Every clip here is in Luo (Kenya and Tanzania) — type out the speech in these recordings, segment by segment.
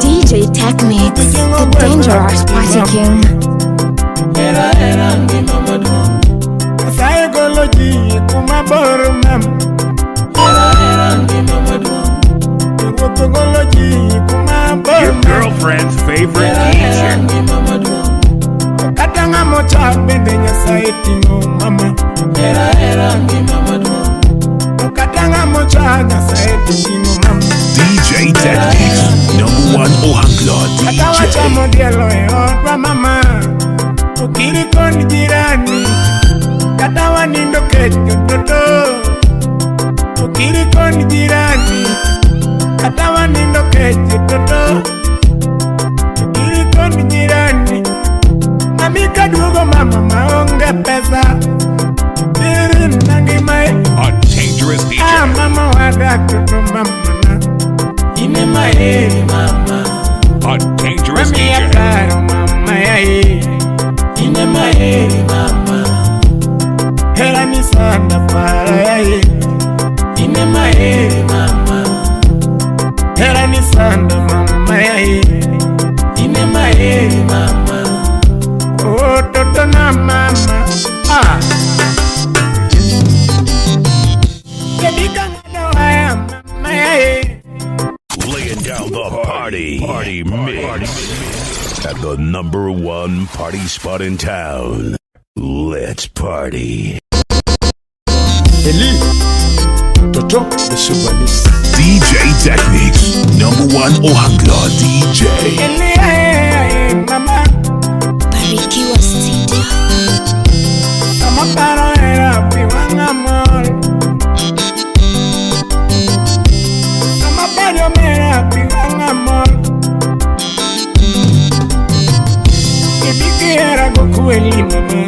DJ Technics, the dangerous party king. Psychology, kumaboro mam. Your girlfriend's favorite teacher. Katanga mocha bende nyasaiti no mama. Katanga mocha nyasaiti no mama. DJ Technics, #1 Ohanglo DJ. Katawacha modelo kwa mama. Ukiri koni jirani. Katawa nindo kecho toto. Ukiri koni jirani. Katawa nindo kecho toto. Ukiri koni jirani. Mami kadugo mama maonge pesa. Diri nangi mai. A dangerous DJ. Mama wada toto mama. Ine mai mama. A dangerous Mami DJ. aparo mama yae. Ine mai mama. Hera ni sana para yae. Ine mai mama. Hera ni sana mama yae. Ine mai mama. Oh toto na mama. Kedika ngada waya mama yae. Laying down the party mix at the #1 party spot in town. Let's party. Eli Toto the Subanis. DJ Technics, #1 Ohanglo DJ. Eli mama. Barikiwa Studio. Sama paro era piwanga mol. Sama paro era piwanga mol. Ibiki era goku eli mama.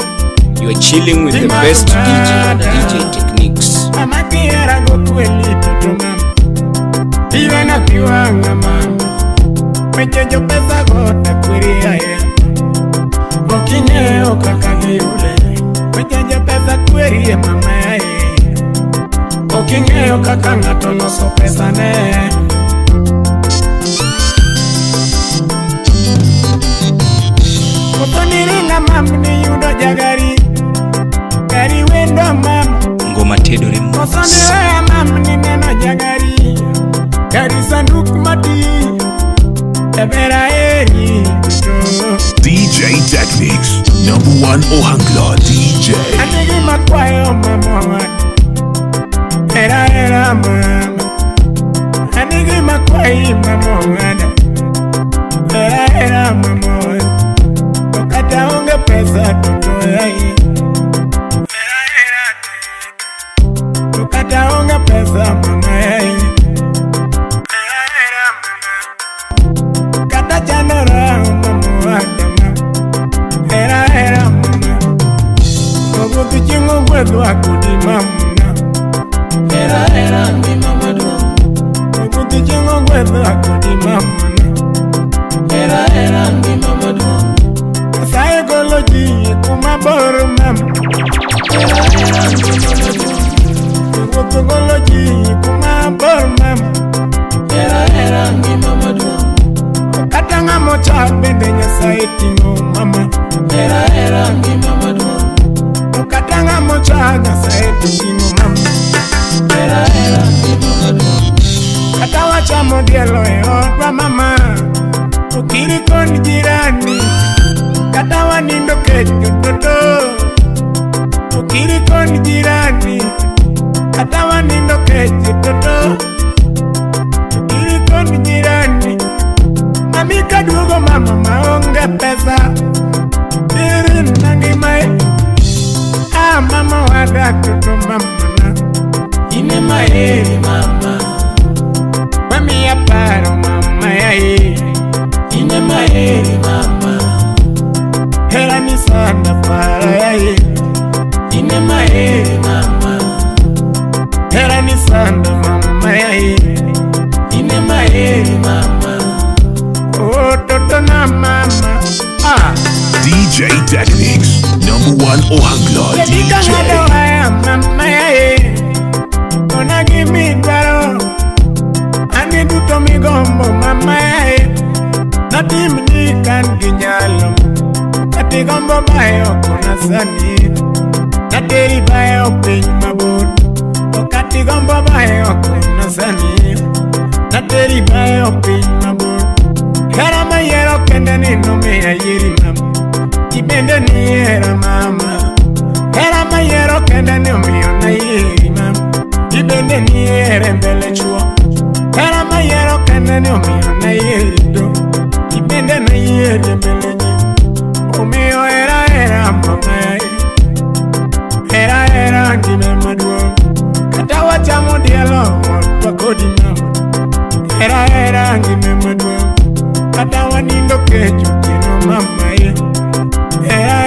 You are chilling with the best DJ Technics. Mama kiera goku eli toto mama. Iwe na piwanga mama. Mechejo pesa gota kuria ya. Okineo kakagi ule. Mechejo pesa kuria mama ya. Okineo kakanga tono so pesa ne. Kutoniringa mama ni yudo jagari. Gari wendo mama. Ngoma Tedo Remix. Kosone mama ni neno jagari. Gari sanduku mati. Ebera eri. DJ Technics, #1 Ohanglo DJ. Anigi makwayo mama. Era mama. Anigi makwayo mama. Era mama. Okata unge pesa toto yai. Okata unge pesa mama yai. Era mama. Kata chanora mama. Era mama. Ogo kichingo gwedo akudi mama. Era mi mama do. Ogo kichingo gwedo akudi mama. Era mi mama do. Psychology kumaboro mama. Era mi mama do. Ogo psychology kumaboro mama. Era mi mama do. Katanga mocha bende nyasaiti no mama. Era mi mama do. Katanga mocha nyasaiti no mama. Era mi mama do. Katawacha modelo kwa mama. Ukiri koni jirani. Katawa nindo kecho toto. Ukiri koni jirani. Katawa nindo kecho toto. Ukiri koni jirani. Mami kadugo mama maonge pesa. Diri nangi mai. Mama wada toto mama. Ine mai mama. Mami aparo mama yae. Ine mai mama. Hera ni sana para yae. Ine mai mama. Hera ni sana mama yae. Ine mai mama. Oh toto na mama. DJ Technics, #1 Ohanglo DJ. Mama yae. Ona Kati gombo bayo kuna sani Nateri bayo piny mabor Kati gombo bayo kuna sani Nateri bayo piny mabor Hera mayero kende ni numiya yiri mama Ibende ni hera mama Hera mayero kende ni umiyo na yiri mama Ibende ni hera mbele chuo Hera mayero kende ni umiyo na yiri do Ibende na yiri mbele nyi Umiyo hera mama Hera ndime maduong Kata wachamo dielo wakodi mama Hera ndime maduong Kata wanindo kecho kino mama Hera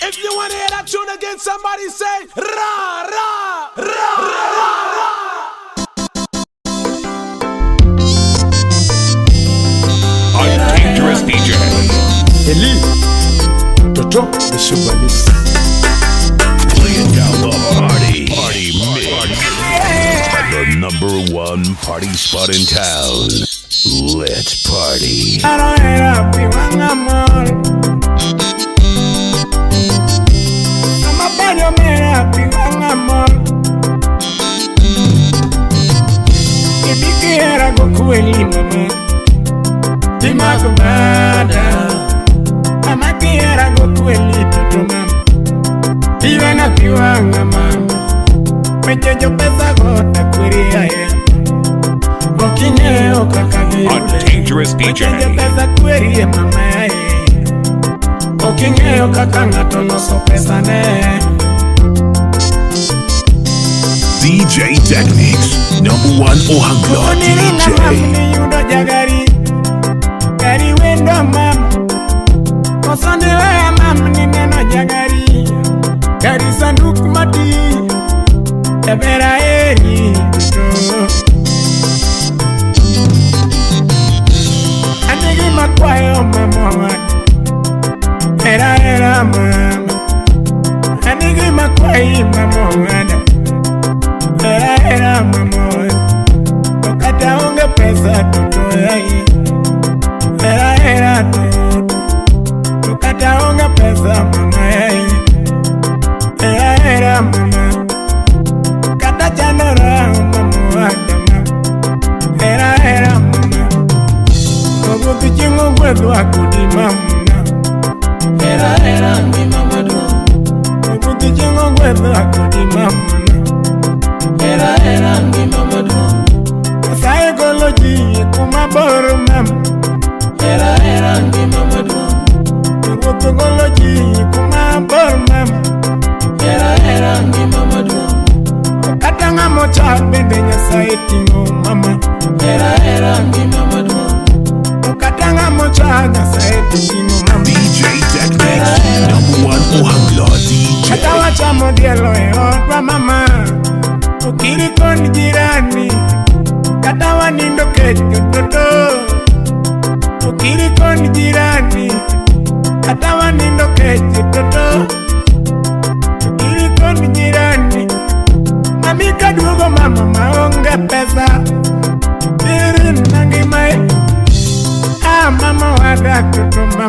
If you wanna hear that tune again, somebody say ra ra ra ra ra. A dangerous DJ. Eli Toto the Subanis. Playing down the party mix at the #1 party spot in town. Let's party. Hera piwang amor Sama banyo mera piwang amor Ibiki hera gokueli mama Tima kumada Mama ki hera gokueli toto mama Iwe na piwang amor Mechejo pesa gota kwiri aye Okineo kakagiri A dangerous DJ. Mechejo pesa kwiri mama aye Okineo kakangato loso pesa ne DJ Techniques, #1 Ohangla Oniringa DJ. mamni yudo jagari Gari wendo mama Kosoni wea mamni neno jagari Gari sanduku mati Ebera eri Anigi makwayo mama Hera mama Anigi makwayo mama Hera mama Okata unge pesa toto yai Hera toto Okata unge pesa mama yai Hera mama Kata chanora mama adama Hera mama Ogutu chingo kwetu akudi mama Hera mi mama do Ogutu chingo kwetu akudi mama Hera mi mama do Psychology kumabor mama Hera mi mama do Psychology kumabor mama Hera mi mama do Katanga mocha bende nyasaye tingo mama Hera mi mama do Katanga mocha nyasaye tingo mama DJ Techniques, #1 Ohangla DJ. Kata wachamo dielo eotwa mama Ukiri kon jirani Kata wanindo kecho toto Ukiri kon jirani Kata wanindo kecho toto Ukiri kon jirani Mami kaduogo mama maonge pesa Tirin nangi mai mama wada toto mama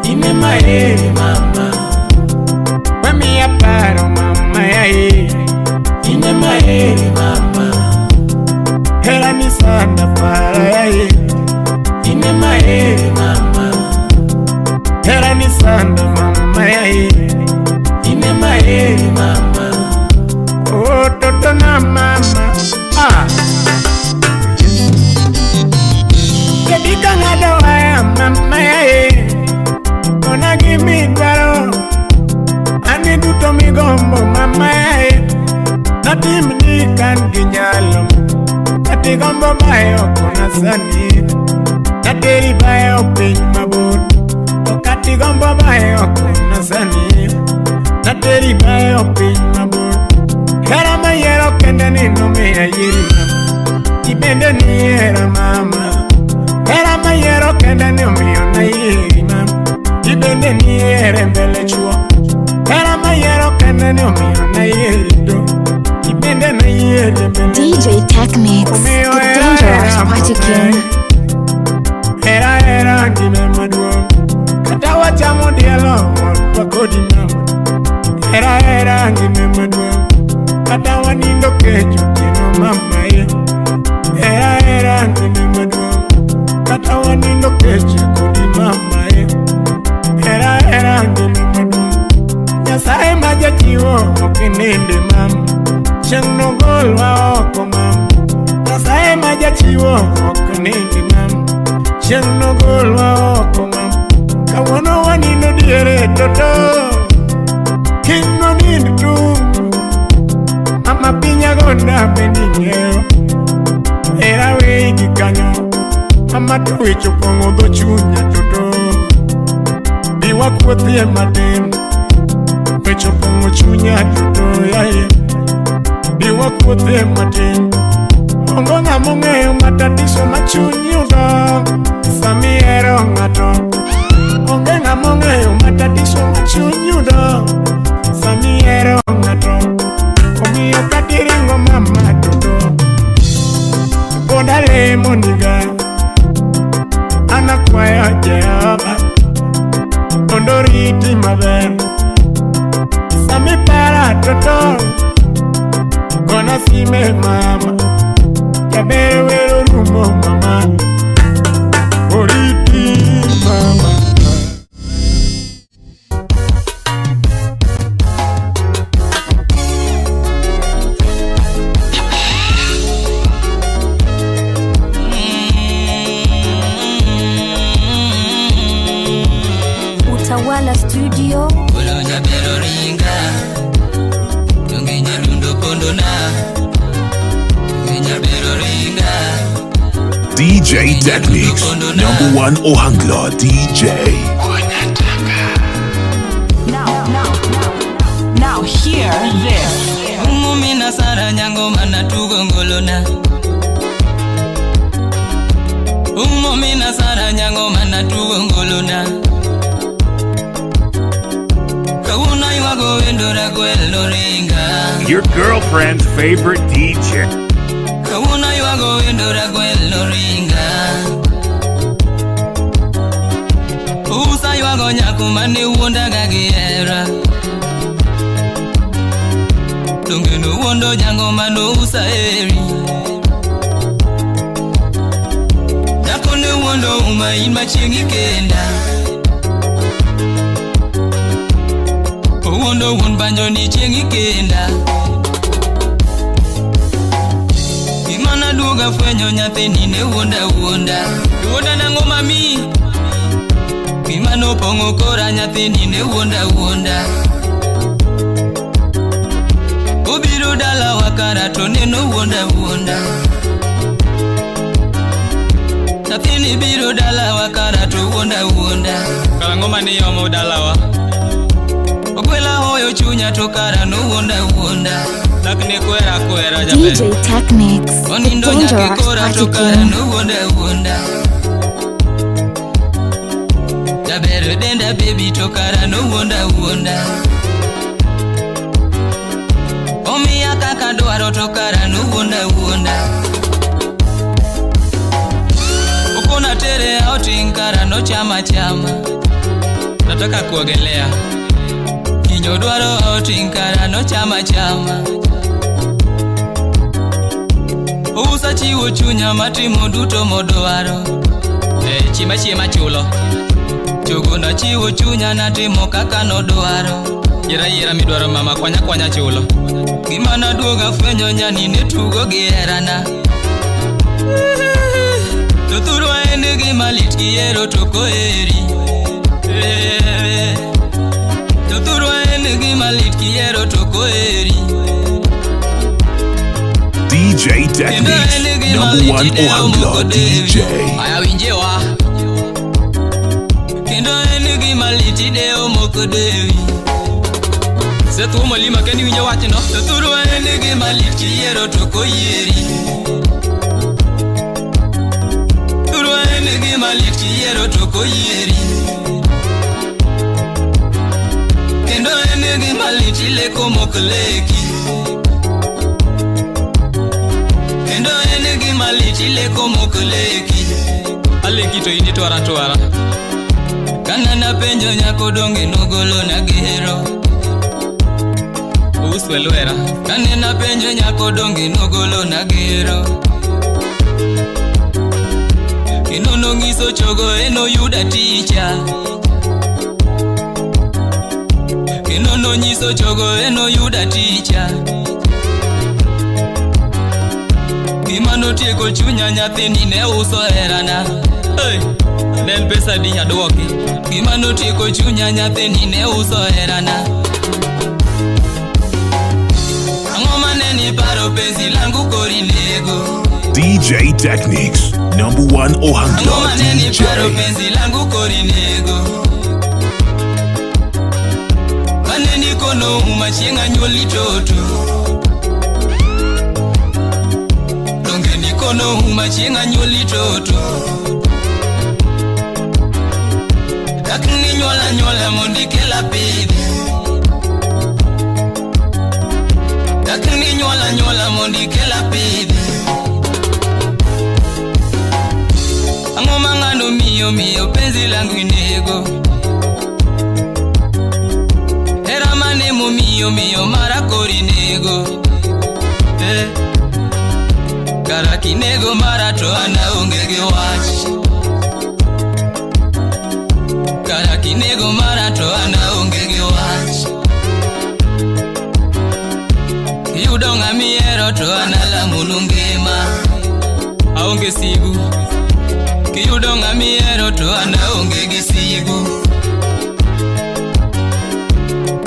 Ine maeri mama Wemi ya paro mama yae Ine maeri mama Hera ni sana para yae Ine maeri mama Hera ni sana mama yae Ine maeri mama Oh toto na mama Kedika ngada waya mama yae Ona gimi dwaro Ani duto migombo mama yae Natim ni kan ginyalo Kati gombo bayo kuna sani Nateri bayo piny mabor Kati gombo bayo kuna sani Nateri bayo piny mabor Hera mayero kende ni numiya yiri mama Ibende ni hera mama Hera mayero kende ni umiyo na yiri mama Ibende ni hera mbele chuo Hera mayero kende ni umiyo na yiri do Ibende na yiri mbele DJ Techniques, the dangerous party king. Hera ndime maduong Kata wachamo rangi ne maduong' kata wanindo kecho kino mama ye. Era rangi ne maduong' kata wanindo kecho kodi mama ye. Era rangi ne maduong' Nyasaye majachiwo okininde mama, chieng' nogolwa oko mama. Nyasaye majachiwo okininde mama, chieng' nogolwa oko mama. Kawuono wanindo diere toto, kiny nonindo tung'. Mama pinya gonda bendi ng'eyo, era wegi kanyo. Mama to wecho pong'o dho chunya toto, biwa kuothie matin. Wecho pong'o chunya toto yaye, biwa kuothie matin. Ongo ng'amo ng'eyo matatiso ma chuny yudo sami hero ng'ato. Onge ng'amo ng'eyo matatiso ma chuny yudo sami hero ng'ato. Omiyo katiringo mama toto, pod alemo niga, an akwayo Jehova mondo oriti maber. Sami para toto, gona sime mama, jaber wero rumo mama, oriti mama. Utawala Studio. Bolonya bero ringa, tongenya dundo kondo na, tongenya bero ringa. DJ Techniques, #1 Ohangla DJ. Now hear this. Umumina sara nyango mana tugo ngolona. Umumina sara nyango mana tugo ngolona. Kauna iwago endora gwelo ringa. Your girlfriend's favorite DJ. Kauna iwago endora gwelo ringa. Usa iwago nyakumane uonda gagiera. Tungeno wondo jango mano usa eri. Nakone wondo umain machingi kenda. Wondo won banjo ni chingi kenda. Imana duga fwenyo nyathini ne wonda. Wonda nango mami. Imano pongo kora nyathini ne wonda. Obiro dala wakara to neno wonda. Nyathini biro dala wakara to wonda. Kalango mani yomo dalawa. Ogwela hoyo chunya to kara no wonda. Lakini kwera jabe. DJ Techniques, the Onindo dangerous nyaki kora party to kara king. no wonda. Jabero denda baby to kara no wonda. Omiya kaka dwaro to kara no wonda. Ukona tere outing kara no chama. Nataka kuogelea. Kinyo dwaro outing kara no chama. Usa chiwo chunya matimo duto modwaro. Chiema chulo. Chogo na chiwo chunya natimo kaka nodwaro. Yera midwaro mama kwanya chulo. Gimana duoga fwenyo nyani ne tugo gerana. Tuturu ende gimalit kiero toko eri. Tuturu ende gimalit kiero toko eri. DJ Techniques, #1 Ohangla DJ. Aya winjewa. Kendo ende gimalit ideo moko dewi. Setu molima kendi winja wachno. Tuturu ende gimalit kiero toko yeri. Tuturu ende gimalit kiero toko yeri. Kendo ende gimalit ileko mokleki. Kendo ende gimalit ileko mokleki. Aleki to indi twara. Kanana penjo nyako donge nogolo na gero. Uswelwera kanena penjo nyako donge nogolo nagero Inono ngiso chogo eno yuda ticha Inono nyiso chogo eno yuda ticha Gimano tieko chunya nyathini ne uso herana Hey, den pesa di adwoki Gimano tieko chunya nyathini ne uso herana Angoma neni paro penzi langu kori nego DJ Techniques, #1 Ohangla Angoma neni DJ. paro penzi langu kori nego Maneni kono umachienga nyoli toto Dongeni kono umachienga nyoli toto Lakini nyola mondikela pidi Lakini nyola mondikela pidi Angoma ngano miyo penzi langu nego Era manemo miyo mara kori nego Karaki nego mara to ana ongege wach Karaki nego mara to ana ongege wach Yudonga miero to ana lamu ngima Aonge sigu Kiyudonga miero to ana ongege sigu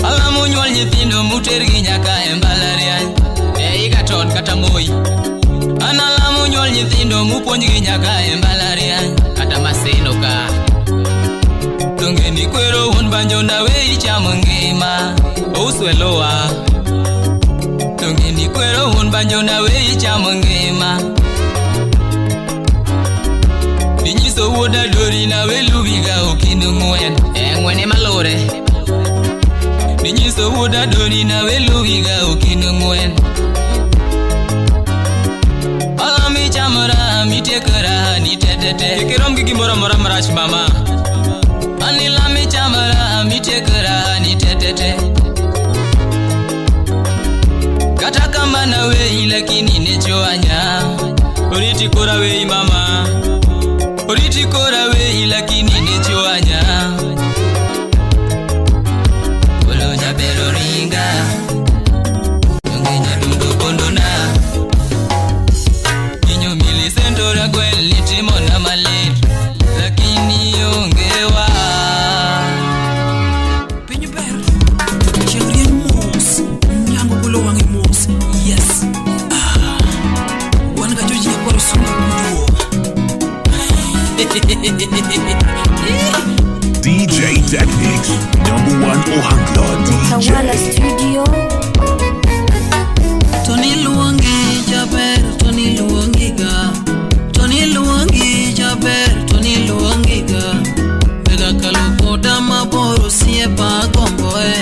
Alamu nyuol nyithindo mutergi nyaka e mbalariany Igaton kata moi Analamu nyuol nyithindo mupuonjgi nyaka e mbalariany Kata maseno ka Dongeni kwero wuon banjo na we ichamo ngima Uswelowa Dongeni kwero wuon banjo na we ichamo ngima Dinyiso wuoda dori na we luwiga okinu ng'wen ng'wen malore Dinyiso wuoda dori na we luwiga okinu ng'wen Alami chamara mitekara ni tetete Kirom gigi mora marach mama Anilami chamara mitekara ni tetete Kata kama na wei lakini nechoanya Oriti kora wei mama Oriti kora wei lakini nechoanya Bolonya bero ringa Yongenya dundo kondona Inyo mili sentora kweli litimo na malet Lakini yongewa Penyo ber Chengrian mos Nyango kulo wangi mos Yes Wan gajo jia kwa rusunga kuduo DJ Techniques, #1 Ohangla Tawala DJ. Studio. Tony Luangi Jaber, Tony Luangi ga Tony Luangi Jaber, Tony Luangi ga Bega kalokoda maboro siye pa gomboe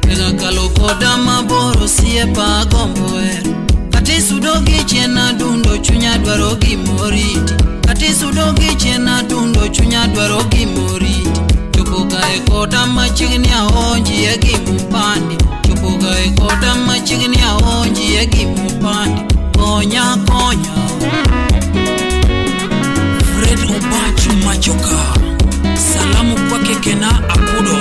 Bega kalokoda maboro siye pa gomboe Kati sudogi chena dundo chunya dwaro gimoriti Kati sudogi chena dundo chunya dwaro gimoriti Chupuka ekota machigni aonji ya gimupandi Chupuka ekota machigni aonji ya gimupandi Konya Fred Obachu Machoka Salamu kwake Kena Akudo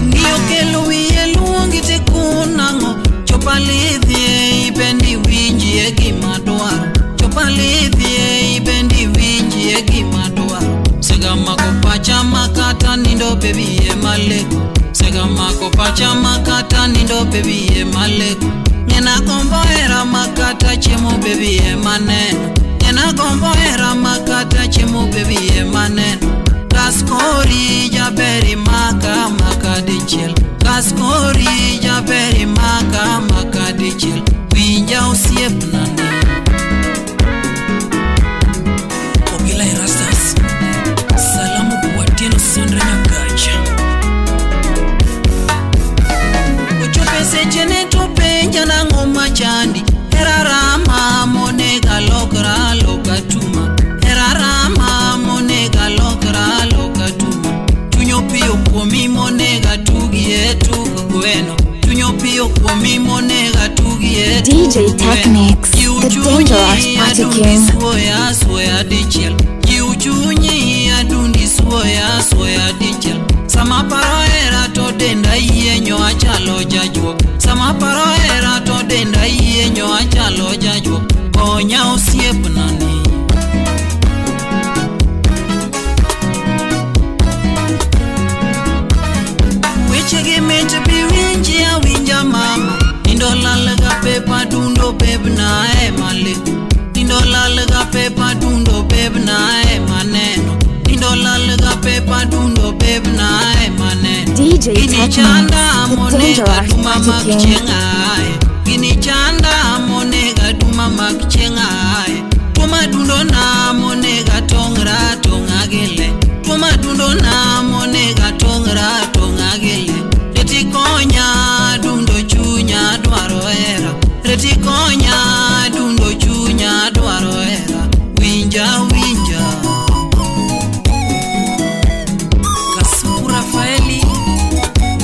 Ngiyo keluwiye luongi te kunango Chopalithie ibendi winji ya gimadwaro Chopalithie ibendi winji ya gimadwaro Sega mako pacha makata nindo baby ye maleko Sega mako pacha makata nindo baby ye maleko Nyena kombo era makata chemo baby ye maneno Nyena kombo era makata chemo baby ye maneno Kaskori jaberi maka dichel Kaskori jaberi maka dichel Winja usiep nani Ogila Erastas Salamu kwa Tieno Sandra Nyagacha Uchope sechene topenja na ngoma chandi Erarama monega lokra lokatuma Erarama monega lokra lokatuma Tunyo pio komi monega tugi DJ Technics, the dangerous party king. Swoya dichel Jiuchunyi adundi swoya dichel Sama paro era to denda ienyo achalo jajuo Sama paro era to denda ienyo achalo jajuo Konya osiep nani Wichegi mente biwinji ya winja mama Nindola lega pepa dundo beb na male Nindola lega pepa dundo beb na maneno Nindola lega pepa dundo beb na maneno DJ Technics, the dangerous party king. Gini chanda monega duma makchengaye Tuma dundo na monega tongra tongagele Tuma dundo na monega tongra tongagele Reti konya dundo chunya dwaro era Reti konya dundo chunya dwaro era Winja Kasura Faeli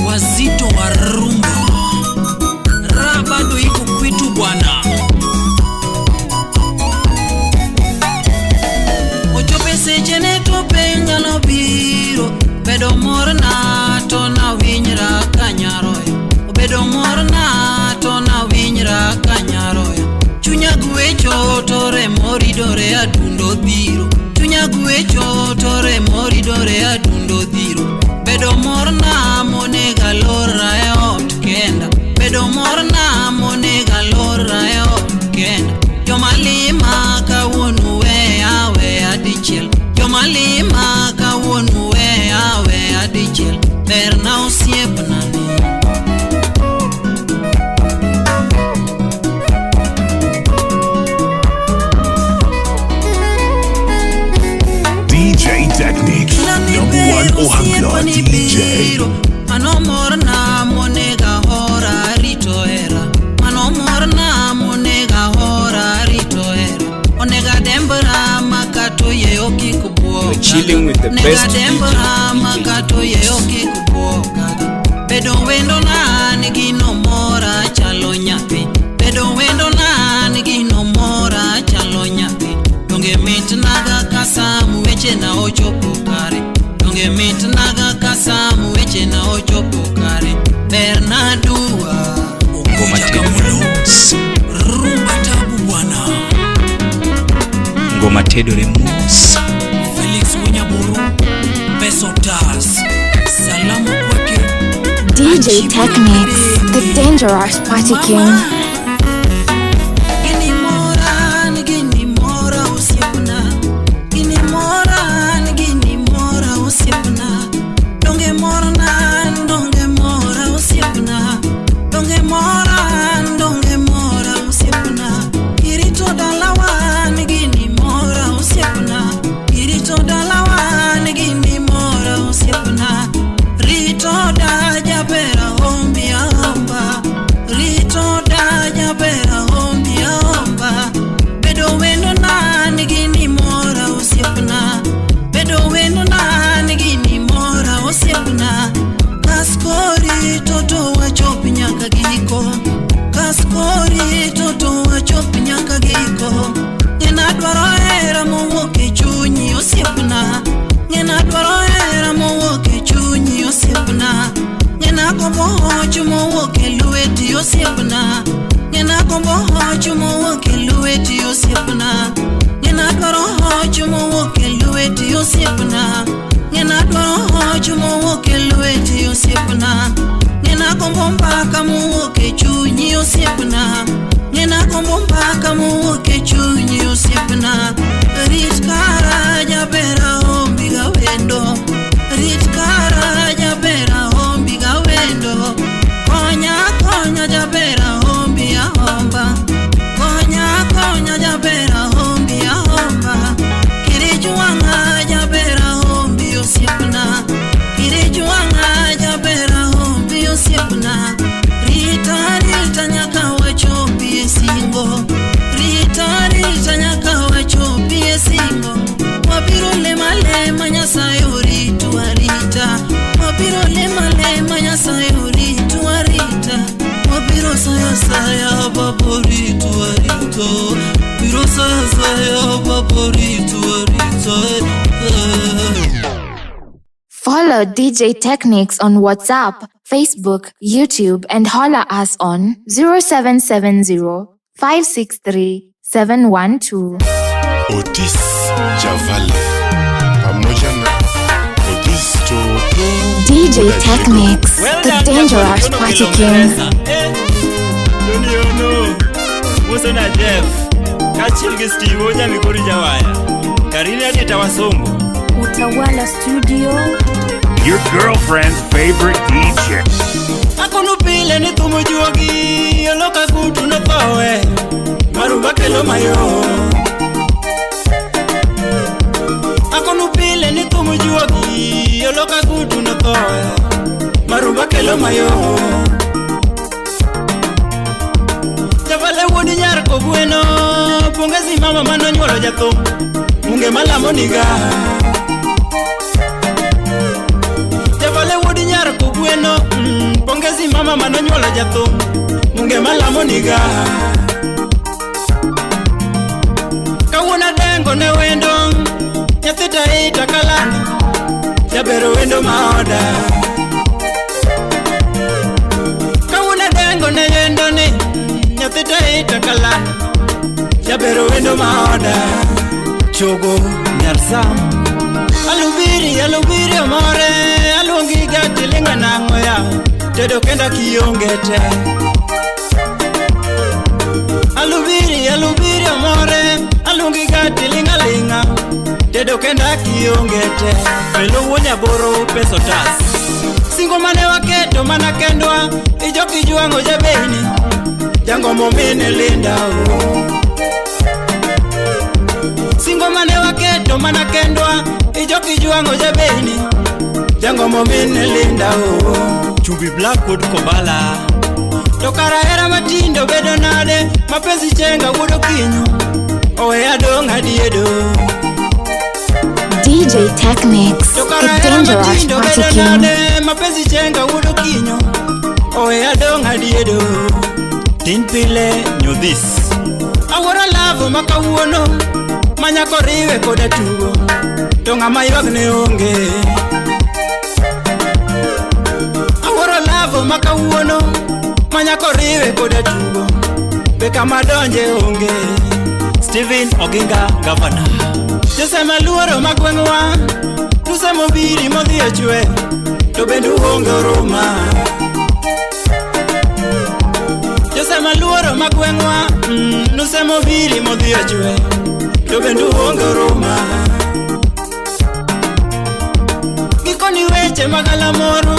Wazito wa rumba Rabado iko kwitu bwana Ochope sejene tope ngalo biro Bedo morna tona winyra kanyaroyo Bedo morna tona winyra kanyaroyo Chunya guecho tore moridore adundo dhiro Chunya guecho tore moridore adundo dhiro Bedo morna monega lora e ot kenda Bedo morna monega lora e ot kenda Jomalima kawonu we adichel Jomalima kawonu we adichel Berna osiep nani DJ Technics, #1 Ohangla DJ. Mano morna monega hora rito era Mano morna monega hora rito era Onega dembra makato yeo kikubuo You're chilling with the best Onega dembra makato yeo kikubuo Bedo wendo na nigino mora chalo nyapi Bedo wendo na nigino mora chalo nyapi Donge mit naga kasamu weche na ochopo kare Donge mit naga kasamu weche na ochopo kare Bernadua Ngoma Tedore Moss, Rumba tabu bwana Ngoma Tedore Moss, Felix Winyaburu Peso Tas Salamu kwake DJ Technics, the dangerous party king. Gini mora usiepna Gini mora usiepna Donge mora usiepna Donge mora usiepna Irito dalawa gini mora usiepna Irito dalawa gini mora usiepna Rito da jabera hombi ahomba Rito da jabera hombi ahomba Bedo wendo na gini mora usiepna Bedo wendo na gini mora usiepna Kaskori toto wachopi nyaka giko Kaskori toto wachopi nyaka giko Ngena dwaro era mowuoke chunyi osiepna Ngena dwaro era mowuoke chunyi osiepna Ngena kombo hochu mowuoke lweti osiepna Ngena kombo hochu mowuoke lweti osiepna Ngena dwaro hochu mowuoke lweti osiepna Ngena dwaro hochu mowuoke lweti osiepna Ngena kombo mbaka mowuoke chunyi osiepna Ngena kombo mbaka mowuoke chunyi osiepna Rit kara jabera hombi ga wendo Rit kara jabera hombi ga wendo Konya jabera hombi ahomba Konya jabera hombi ahomba Kirijuanga jabera hombi osiepna Kirijuanga jabera hombi osiepna Rita nyaka wachopi esingo Rita nyaka wachopi esingo Wabiro lema nyasaye oritu arita Wabiro lema nyasaye oritu arita Wabiro saya baboritu Follow DJ Techniques on WhatsApp, Facebook, YouTube, and holla us on 0770-563-712. Otis Javale pamoja na Otis Toto DJ Techniques, the dangerous party king. Musa na Jeff Kachilgi Steve Oja Mikori Jawaya Karine Adita Wasongo Utawala Studio. Your girlfriend's favorite DJ. Akonu pile ni tumujuogi Yoloka kutu na pawe Maruba kelo mayo Akonu pile ni tumujuogi Yoloka kutu na pawe Maruba kelo mayo Javale wodi nyar ko bueno Pongezi mama mano nyuolo jato Munge malamo niga Javale wodi nyar ko bueno Pongezi mama mano nyuolo jato Munge malamo niga Kawuna dengo ne wendo Nyathita ita kalani Jabero wendo maoda Kawuna dengo ne wendo ni Nyathita ita kalani Jabero wendo maoda Chogo nyarsam Alubiri amore Alungi gati linga nango ya Tedo kenda kiongete Alubiri amore Alungi gati linga Tedo kenda kiongete Pelo wonya boro peso tas Singo mane waketo mana kendwa Ijoki juango jabeni Jango momine linda Singo mane waketo mana kendwa Ijoki juango jabeni Jango momine linda Chumbi Blackwood Kobala Tokara era matindo bedo nade Mapenzi chenga wudo kinyo Owe adonga diedo DJ Techniques, the dangerous party king. Mapenzi chenga wudo kinyo Owe adonga diedo Tin pile nyodhis Awara lavo makawuono Manyako riwe koda tugo Tonga mayuag ne onge Awara lavo makawuono Manyako riwe koda tugo Beka madonje onge Steven Oginga Governor Jose maluoro magwengwa Nuse mobiri modhi ochwe To bendu onge oroma Jose maluoro magwengwa Nuse mobiri modhi ochwe To bendu onge oroma Gikoni weche magala moro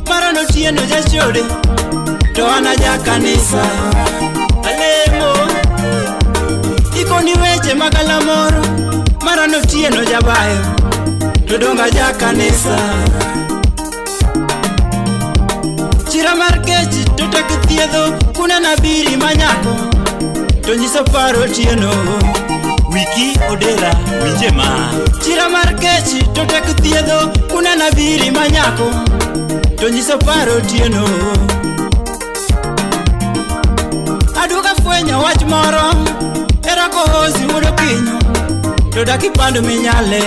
Marano tieno jachode To ana ja kanisa Alemo Gikoni weche magala moro Marano tieno jabayo To donga ja kanisa Chira markechi to takithiedho Kuna nabiri manyako To nyiso paro tieno Wiki odera winjema Chira markechi to takithiedho Kuna nabiri manyako To nyiso paro tieno Aduga fwenyo wach moro Era kohozi wudo kinyo To daki pando minyale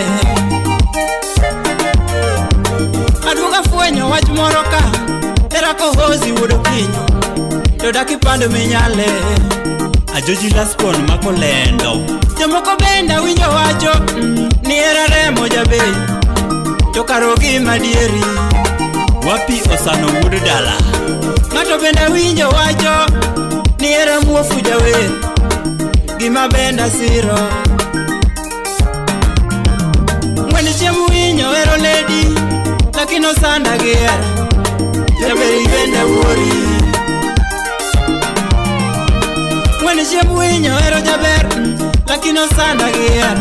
Aduga fwenyo wach moro ka Era kohozi wudo kinyo To daki pando minyale Ajoji laspon mako lendo Jomoko benda winjo wacho Ni era remo jabei To karogi madieri Wapi osano wudo dala Ngato benda winjo wacho Ni era muofu jawe Gima benda siro Mwene chemu winyo ero lady Lakino sanda gera Jaberi benda wori Mwene chemu winyo ero jaber Lakino sanda gera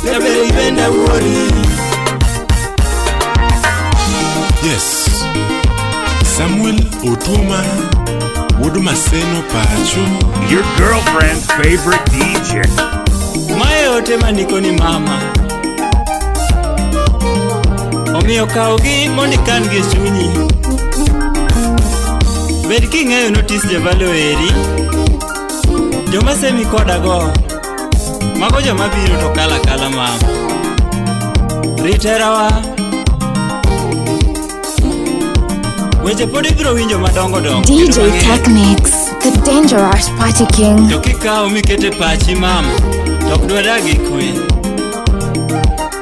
Jaberi benda wori Yes, Samuel Otoma Wuduma Seno Pacho. Your girlfriend's favorite DJ. Mae ote maniko ni mama Omiyo kaugi monikan gi chunyi Bed king'eyo notice javalo eri Joma semi koda go Mago joma biro to kala mama Riterawa Weche podi biro winjo madongo dongo. DJ Technics, the dangerous party king. To kikawo mikete pachi mama, tok dwadagi kwe.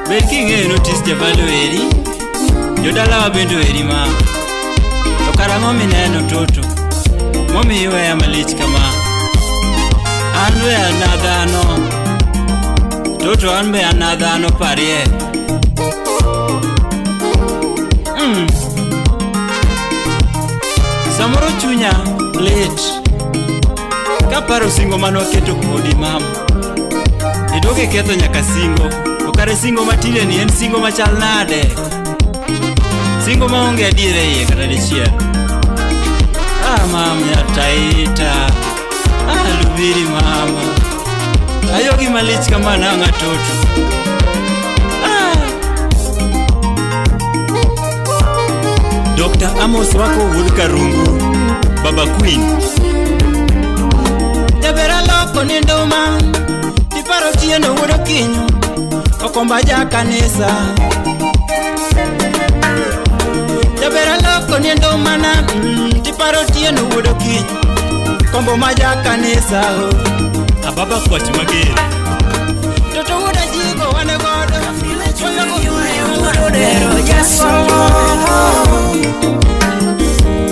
Bed king'eyo notice Javalo eri, jodalawa bendo eri mama. To kara mineno toto, momi iweya malich kama. An be anadhano, toto an be anadhano parie. Samoro chunya lit kaparo singo manoketo kodi mama. Idoke ketho nyaka singo. To kare singo matinde ni en singo machal nade. Singo maonge adiere iye kata dichiel. Mama nyataita. Lubiri mama. Ayogi malich kama nanga toto. Dr. Amos wako wuod Karungu, Baba Queen. Jabera loko nindo man, tiparo tieno wuod Kinyo, okomba ja kanisa. Jabera loko nindo mana, tiparo tieno wuod Kinyo, kombo maja kanisa. Ababa kwach magere. Toto wuod Jigo wane godo, Dero ya solo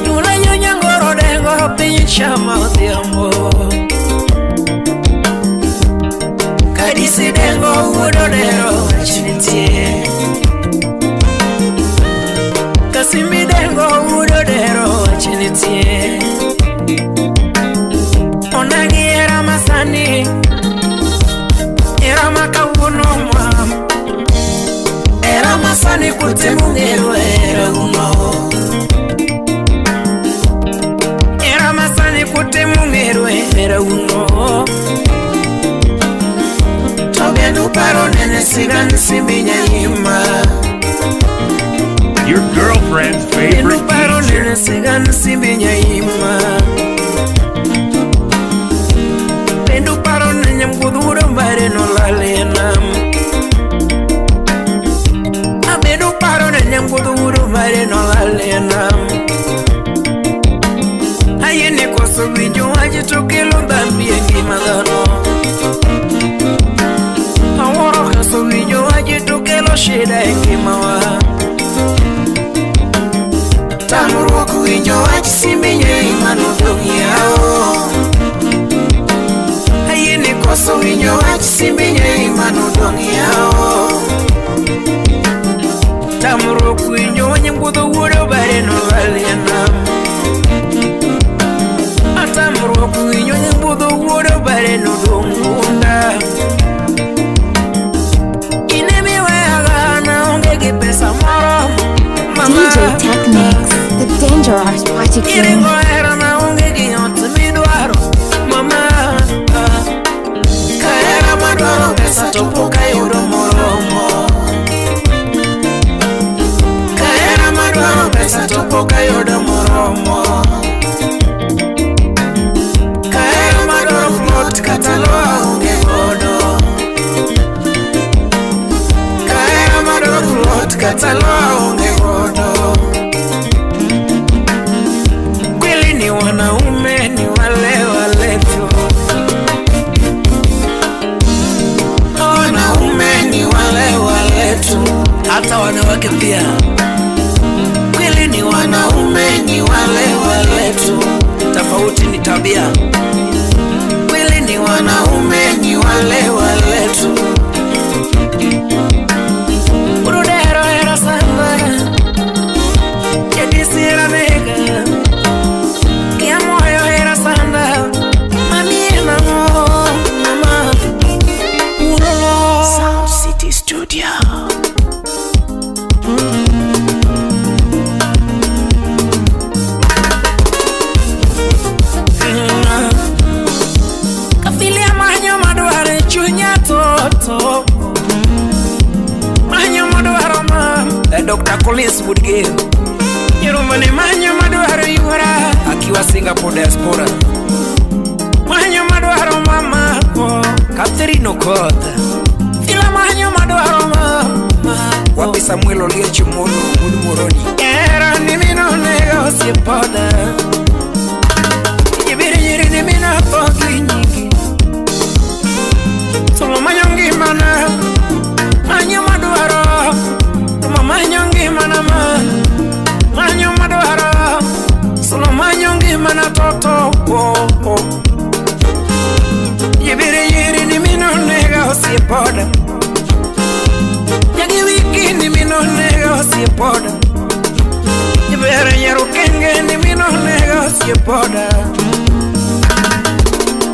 Tula nyonya ngoro dengo pinyi chama odhiambo Kadisi dengo udo dero chinitie Kasimi dengo udo dero chinitie Onagi era masani Era makawuno mwa Era masani kutemungero era uno Era masani kutemungero era uno Tobianu paro nene sigan simbinya ima Your girlfriend's favorite paro nene DJ. sigan simbinya ima Pendu paro nene mkuduro mbare no lalenam Nyamguduru mare no alena Ayene koso winjo waje tokelo dhambi engi madhano Aworo koso winjo waje tokelo shida engi mawa Tamuru kuwinjo waje simbenye imano dongi yao Ayene koso winjo waje simbenye imano dongi yao Tamuro kuinyo wanye mkudo wudo bare no valiana Atamuro kuinyo wanye mkudo wudo bare no dongunda Inemi wegana ongegi pesa moro mama DJ Technics, the dangerous party king. Irengo era na ongegi yote midwaro mama Kaera madwaro pesa topoka yudo moromo Pesa topoka yodo moromo Kaera madoro float kataloa unge godo Kaera madoro float kataloa unge godo Kweli ni wanaume ni wale wale tu Wanaume ni wale wale tu Hata wanawake pia ni wanaume ni wale wale tu Tofauti ni tabia Kweli ni wanaume ni wale wale tu Urudero era samba Kedisi era mega Kia moyo era samba Mami ena mo Mama Urolo Sound City Studio Dr. Collins would give Yerumani manyo maduaro yura Akiwa Singapore diaspora Manyo maduaro mama Katerino Kota Fila manyo maduaro mama Wapi Samuel Oliech Molo Mudu Moroni Era ni mino negosi osiepoda Ibiri ni mina fogi nyingi Solo manyongi mana Manyo maduaro Tuma manyongi mana Manyo maduaro Solo manyongi mana toto Ibiri ni mina nega osiepoda Yagi wiki ni mina nega osiepoda Ibere nyero kenge ni mina nega osiepoda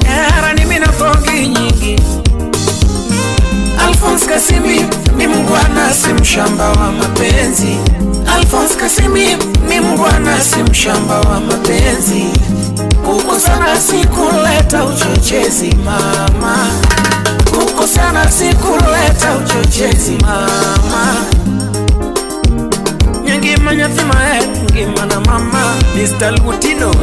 Era ni mina fogi nyingi Alphonse Kasimi ni mungwana si mshamba wa mapenzi Alphonse Kasimi ni mungwana si mshamba wa mapenzi Kukosana si kuleta uchochezi mama Kukosana si kuleta uchochezi mama Nyangi manyathima ngima na mama Mr. Lutino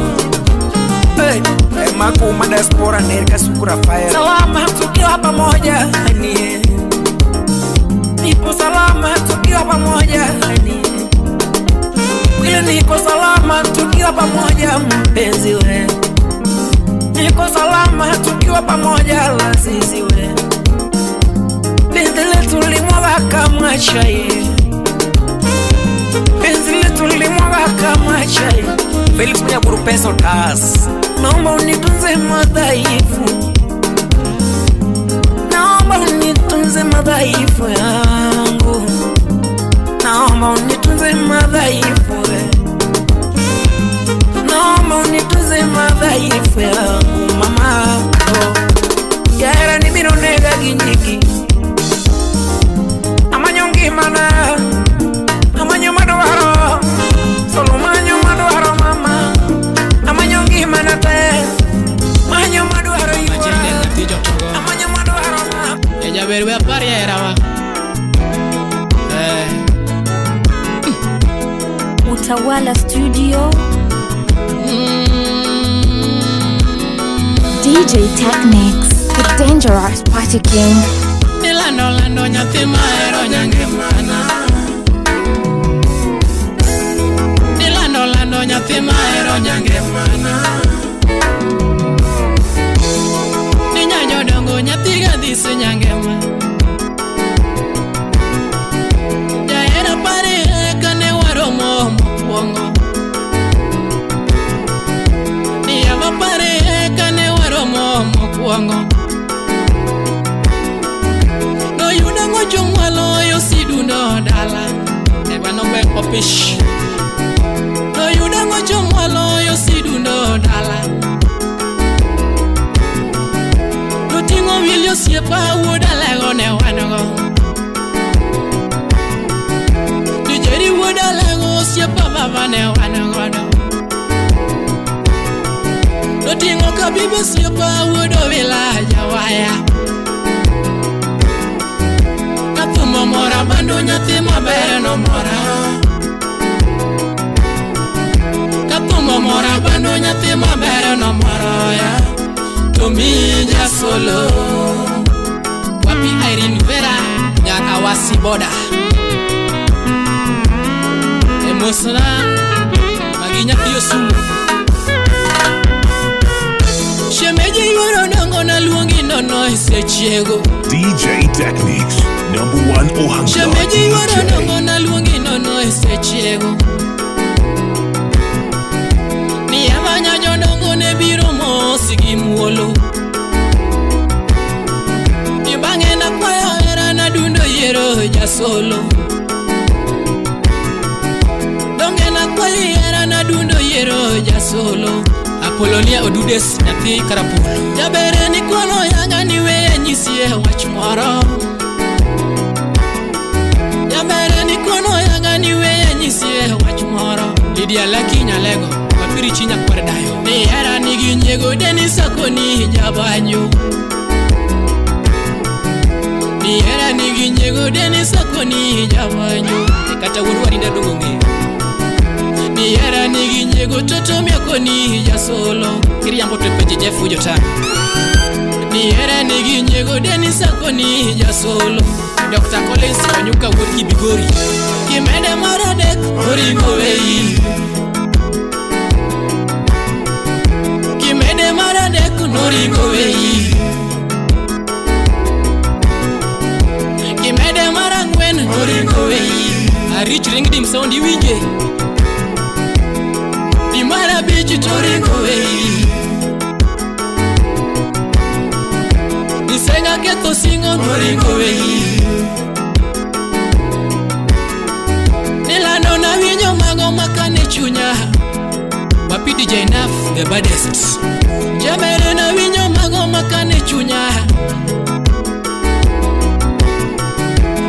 Makuma diaspora nerika sukura fire Salama tukiwa pamoja nie Nipo salama tukiwa pamoja nie Wile niko salama tukiwa pamoja mpenzi we Niko salama tukiwa pamoja lazizi we Penzi letu limwaga kama chai Penzi letu limwaga kama chai Felix mwenye kurupeso tas Naomba unitunze madhaifu Naomba unitunze madhaifu yangu Naomba unitunze madhaifu Naomba unitunze madhaifu yangu mama Yara ni mino nega ginjiki Amanyongi mana Amanyo maduaro Solo manyo maduaro mama Amanyongi mana te Manyo maduaro iwa Amanyo maduaro mama Ella verbe a pariera va Utawala Studio DJ Technics, the dangerous party king. Lando nyathi mahero nyange mana Lando nyathi mahero nyange mana Nyanyo dongo nyathi gadhisi nyange mana Jaera pare kane waromo mokwongo Niyama pare kane waromo mokwongo Noyuda ngocho mwalo yo sidundo dala Eba nongwe opish Noyuda ngocho mwalo yo sidundo dala Notingo wilio siepa woda lego ne wanogo Nijeri woda lego siepa baba ne wanogo Notingo kabibe siepa wodo vilaja waya Natumo mora bando nyathi maber no mora Katumo mora bando nyathi maber no mora ya Tomija solo Wapi Irene Vera Nyar awasi boda Emosona Maginya piyosu Shemeji yoro dongo na luongi nono isechiego DJ Techniques, #1 Ohangla Shemeji yoro DJ. dongo na luongi nono isechiego Ni amanya jodongo ne biro mosi gi muolo Ni bange na kwayo era na dundo yero jasolo Donge na kwayo era na dundo yero jasolo Apolonia Odudes nyathi karapulo Jabere ni kono yanga niwe nyisie wach moro Jabere ni kono yanga niwe nyisie wach moro Lydia Laki Nyalego Wapiri chinya kwardayo Ni era nigi nyego Denis Akoni jabanyo Ni era nigi nyego Denis Akoni jabanyo Kata wurwari ndadongonge Ni era nigi nyego Toto Miakoni jasolo Kiriambo tepeje Jeff Ujotana Ni era nigi nyego Denis Akoni jasolo Dr. Collins Wanyuka Wurki Bigori Kimede Maradek Oringo Wei noringo wei. Kimede marangwen noringo wei. A rich ring dim sound iwinje. Dimara bichi toringo wei. Nisenga keto singo noringo wei. Nilano na winyo mago makane chunya. Wapi DJ Naf the baddest. Jamere na winyo mago makane chunya.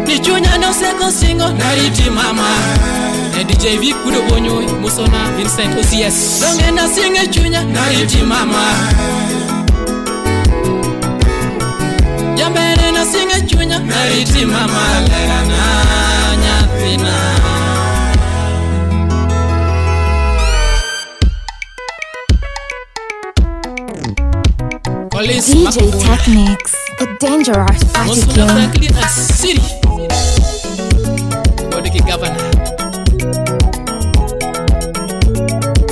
Ni chunya no seko singo nariti mama. DJ Vic kudo bonyo musona Vincent OCS. Donge na singe chunya nariti mama. Jamere na singe chunya nariti mama. Lera na nyathina. DJ Technics, the dangerous party king. City. Godiki governor.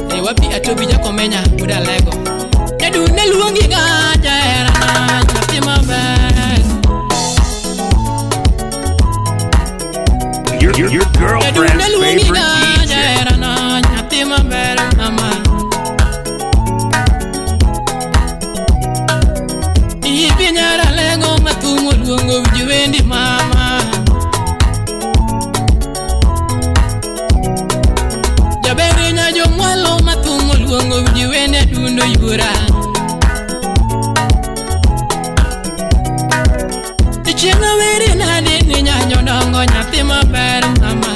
Hey, wapi atobija komenya buda lego. Nedu neluongi gaja era nyati maber. Your girlfriend's favorite DJ. Era nyati maber mama. Pinyara lego matungo luongo vijuendi mama. Jaberi nyajo mwalo matungo luongo vijuendi dundo yura. Ichenga veri nadi ni nyanyo dongo nyathi maber mama.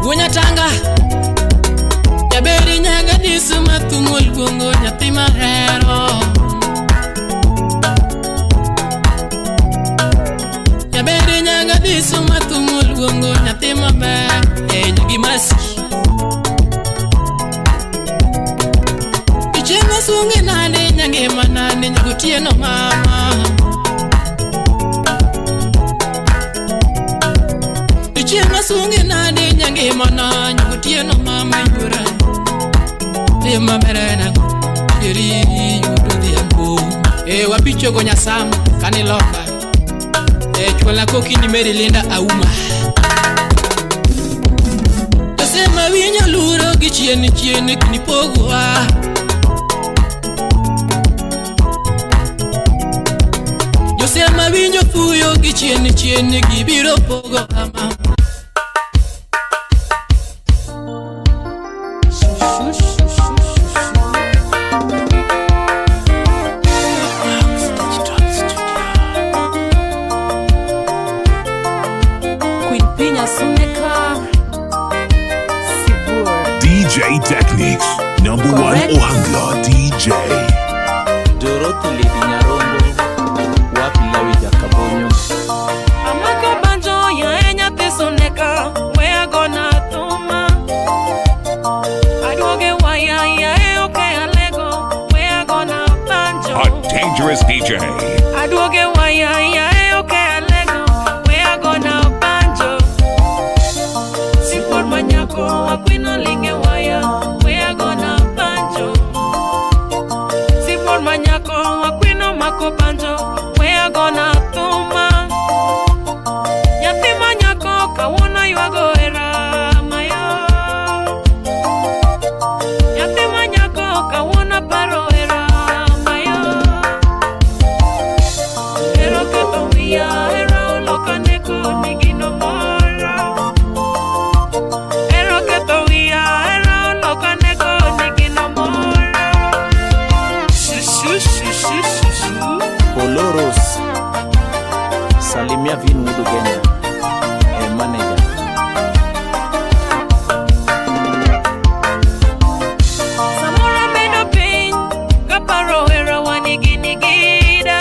Gunya tanga. Jaberi nyaga disu matungo luongo nyathi mahero. Jaberi nyaga disu matungo luongo nyathi maber. Nyagi masi. Ichenga sungi nade nyange manane nyagutie no mama. Ichenga sungi nade nyange manane nyagutie no mama yura. Tema merena yeri yudo diambo. Wapicho gonya sam kaniloka. Chwala koki ni Mary Linda Auma. Tasema winyo luro gichieni kinipogwa. Josema winyo fuyo gichieni gibiro pogo ama. DJ Techniques, number Correct. 1 Ohangla DJ. Dorothy Lady Nyarombo, wapi lawi jakabonyo. Amaka banjo ya enya tesoneka, where gonna tuma. Adoge waya ya oke alego, where gonna banjo. A dangerous DJ. Adoge waya ya oke alego, where gonna banjo. Sipor manyako, akwino linge waya, where gonna banjo. Sipor manyako, akwino mako banjo, where gonna tuma. Yati manyako, kawona yuago era mayo. Yati manyako, kawona paro era mayo. Ero kato via, era loka neko nigino mora. Ero kato via, era loka neko nigino mora. Shushu, shushu, shushu. Poloros, salimia vinu mudu Kenya. Manager. Samora medo pain, kaparo era waniginigida.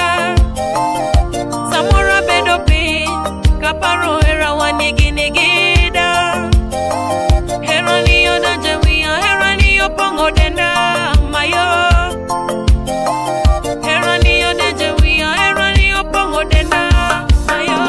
Samora medo pain, kaparo era waniginigida. Herani yo danjewia, herani yo pongo denda mayo. Herani yo danjewia, herani yo pongo denda mayo.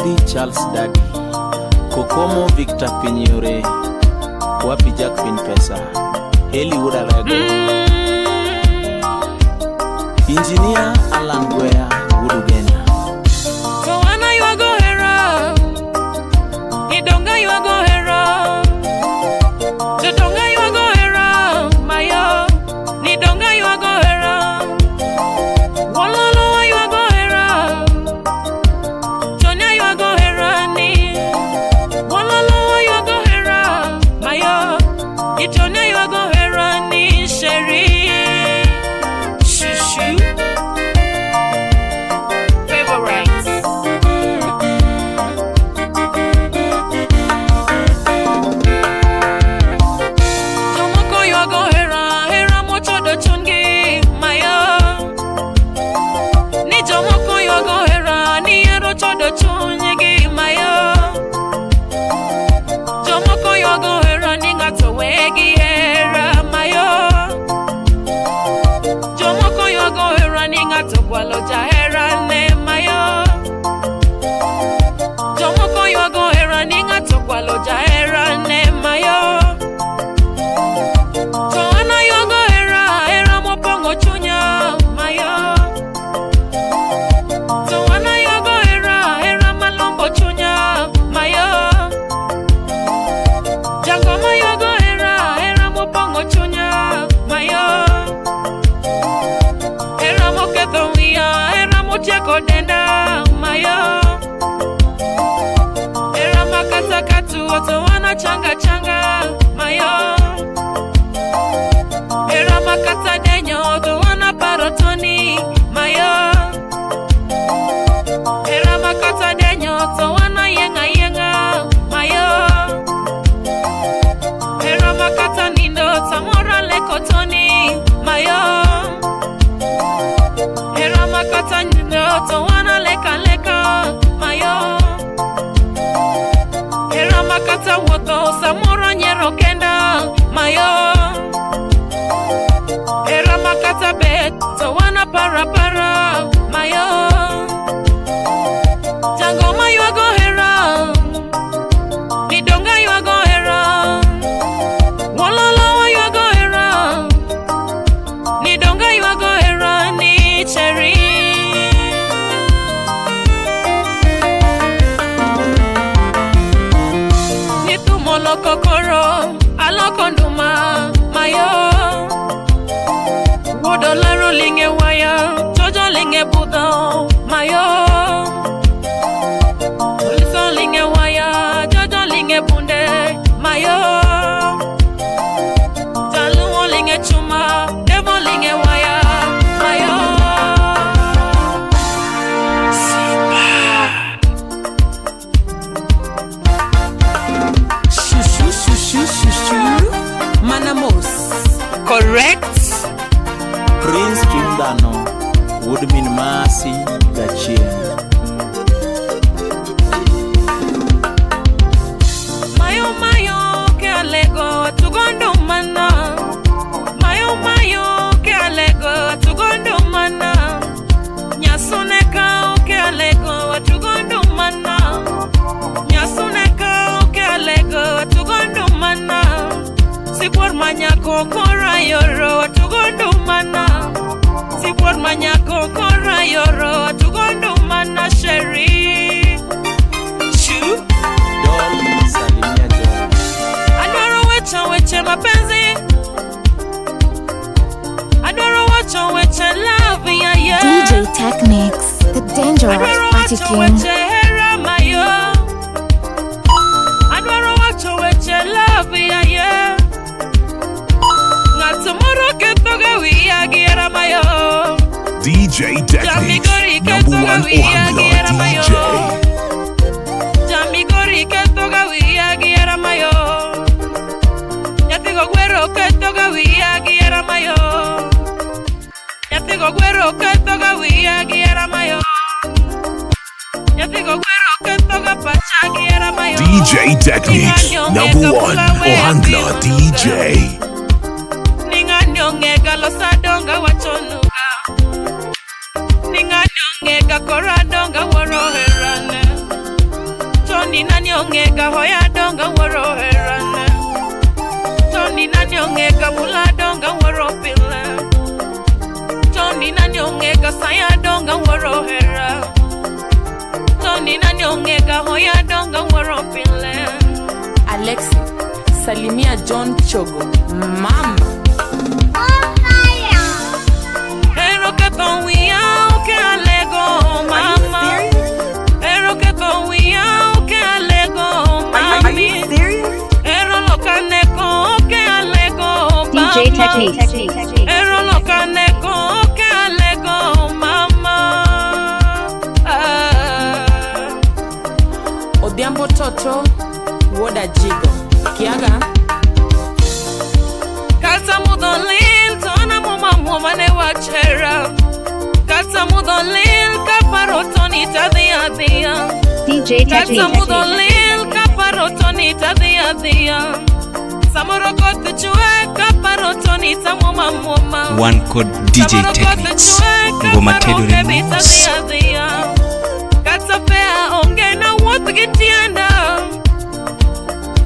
Lady Charles Daddy, Kokomo Victor Pinyore, Wapi Jack Pin Pesa, Heli Wuda Lego, Engineer Alan Guea Wudugenya. So when you are go hera, you don't go, you are go hera. So don't go, you are go hera, my yo. Ni don't go, you are go hera. Walolo, you are go hera. Jonya, you are go hera ni. Walolo, you are go hera, my yo. Jonya, you are go hera ni, Sherry. Shushu. Walo jahera ne mayo. Jomoko yuago hera ninga tokwalo jahera ne mayo. Joana yuago hera mopongo chunya mayo. Joana yuago hera malombo chunya mayo. Jangoma yuago hera mopongo chunya mayo. Era mocheko denda mayo. Era makata katu oto wana changa changa mayo. Era makata denyo oto wana parotoni mayo. Era makata denyo oto wana yenga yenga mayo. Era makata nindo tamora lekotoni mayo. Era makata nindo to wana leka leka mayo. Era makata woto samoro nyero kenda mayo. Era makata bet to wana para para mayo. Jango mayo go hera. Nidonga yo go hera. Walala yo go hera. Nidonga yo go hera ni cherry. Kokoro alokonduma mayo. Wodo laro linge waya jojo linge budo mayo. Liso linge waya jojo linge bunde mayo. Jaluo linge chuma devo linge waya mayo. Manamos. Correct. Prince Chindano, Woodmin Masi Gachien. Mayo ke alego tugondo mana. Mayo ke alego tugondo mana. Nyasuneka ke alego tugondo mana. Nyasuneka ke alego tugondo mana. Sipor manyako kora yoro tugondo mana. Sipor manyako kora yoro tugondo mana Sherry. Chu Dolly Salimia Joy. Adoro weche mapenzi. Adoro weche love ya ya. DJ Technics, the dangerous party king. Hera mayo. Adoro weche love ya ya. Tomorrow get toga we agira mayo. DJ Techniques, #1 Ohangla DJ. Jamigori get toga we agira mayo. Yatigo guero get toga we agira mayo. Yatigo guero get toga we agira mayo. Yatigo guero get toga pacha agira mayo. DJ Techniques, #1 Ohangla DJ. Nyongega losadonga wachonuga. Ninga nyongega koradonga woroherane. Tony nani ongega hoya donga woro herana. Tony nani ongega mula donga woro pila. Tony nani ongega saya donga woro hera. Tony nani ongega hoya donga woro pila. Alexi, salimia John Chogo. Mama. Ero que tonguia o que alego mama. Ero que tonguia o que alego mami. Ero lo caneco o que alego mama. DJ Technique. Ero lo caneco o que alego mama. Odiambo Toto, Woda Jigo. Kiaga. Kata mudolil tona mama ne wachera. Kata mudolil kaparotoni tadia dia. DJ Kata Technique. mudolil kaparotoni tadia dia. Samorokot chue kaparotoni tamoma mama. One code DJ Techniques. Ngoma Tedo Remix. Kata fea onge na wotu gitienda.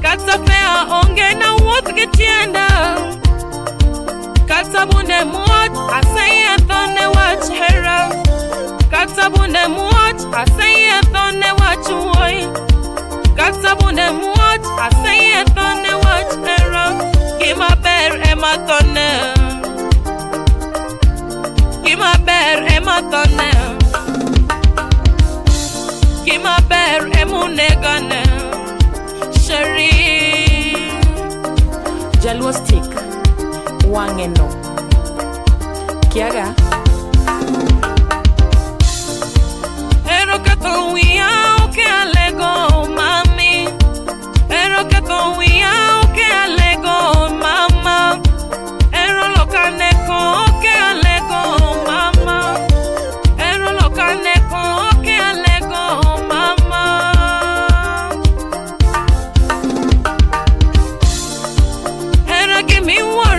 Kata fea onge na wotu gitienda. Katabune muot, I say it on the watch hera. Katabune muot, I say it on the watch boy. Katabune muot, I say it on the watch hera. Give my bear Emma Tonne. Give my bear Emma Tonne. Give my bear Emunegane. Sherry. Jalwa stick. Wangeno. Kiaga. Ero que tonguia o que alego mami. Ero que tonguia o que alego mama. Ero lo caneco o que alego mama. Ero lo caneco o que alego mama. Ero give me worry.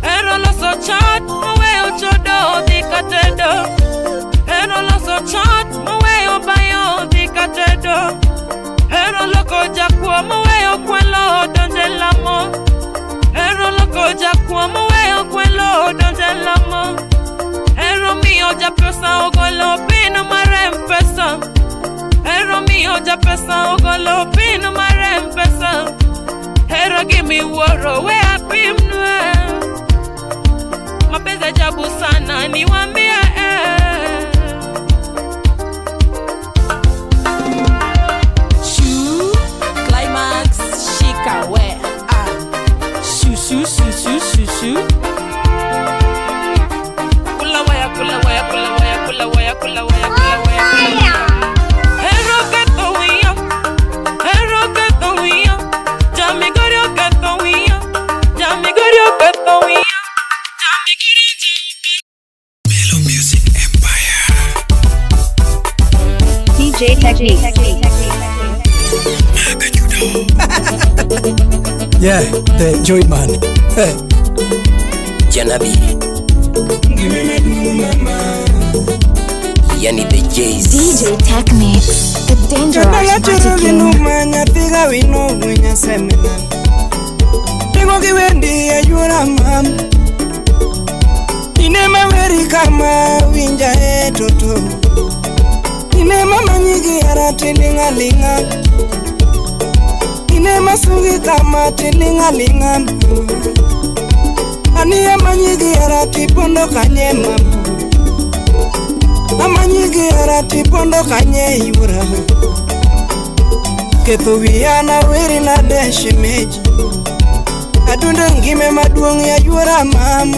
Ero lo so chat, mawe ochodo di katedo. Ero lo so chat, mawe obayo di katedo. Ero lo ko jakwa, mawe okwelo donde lamo. Ero lo ko jakwa, mawe okwelo donde lamo. Ero mio ja pesa ogolo pino marempesa. Ero mio ja pesa ogolo pino marempesa. Ero give me woro we apim nwe. Mapeza jabu sana ni wambia Shoo, climax, shika we Shoo, shoo, shoo, shoo, shoo, shoo. Kula waya, kula waya, kula waya, kula waya, kula waya, kula waya, kula waya. Ero gato wia, ero gato wia. Jamigorio gato wia, jamigorio gato wia. DJ Technique. Yeah, the Joy Man. Hey. Janabi. Yani the Jays. DJ Techniques, the dangerous party king. Piga wino mwenye semena. Pigo kiwendi ya yura mam. Ine maweri kama winja etoto. Ine mama nyigi ara tilinga linga. Ine masugi kama tilinga linga. Ani ama nyigi ara tipondo kanye mama. Ama nyigi ara tipondo kanye yura. Ketho wiana weri na deshe meji. Adunda ngime maduong ya yura mama.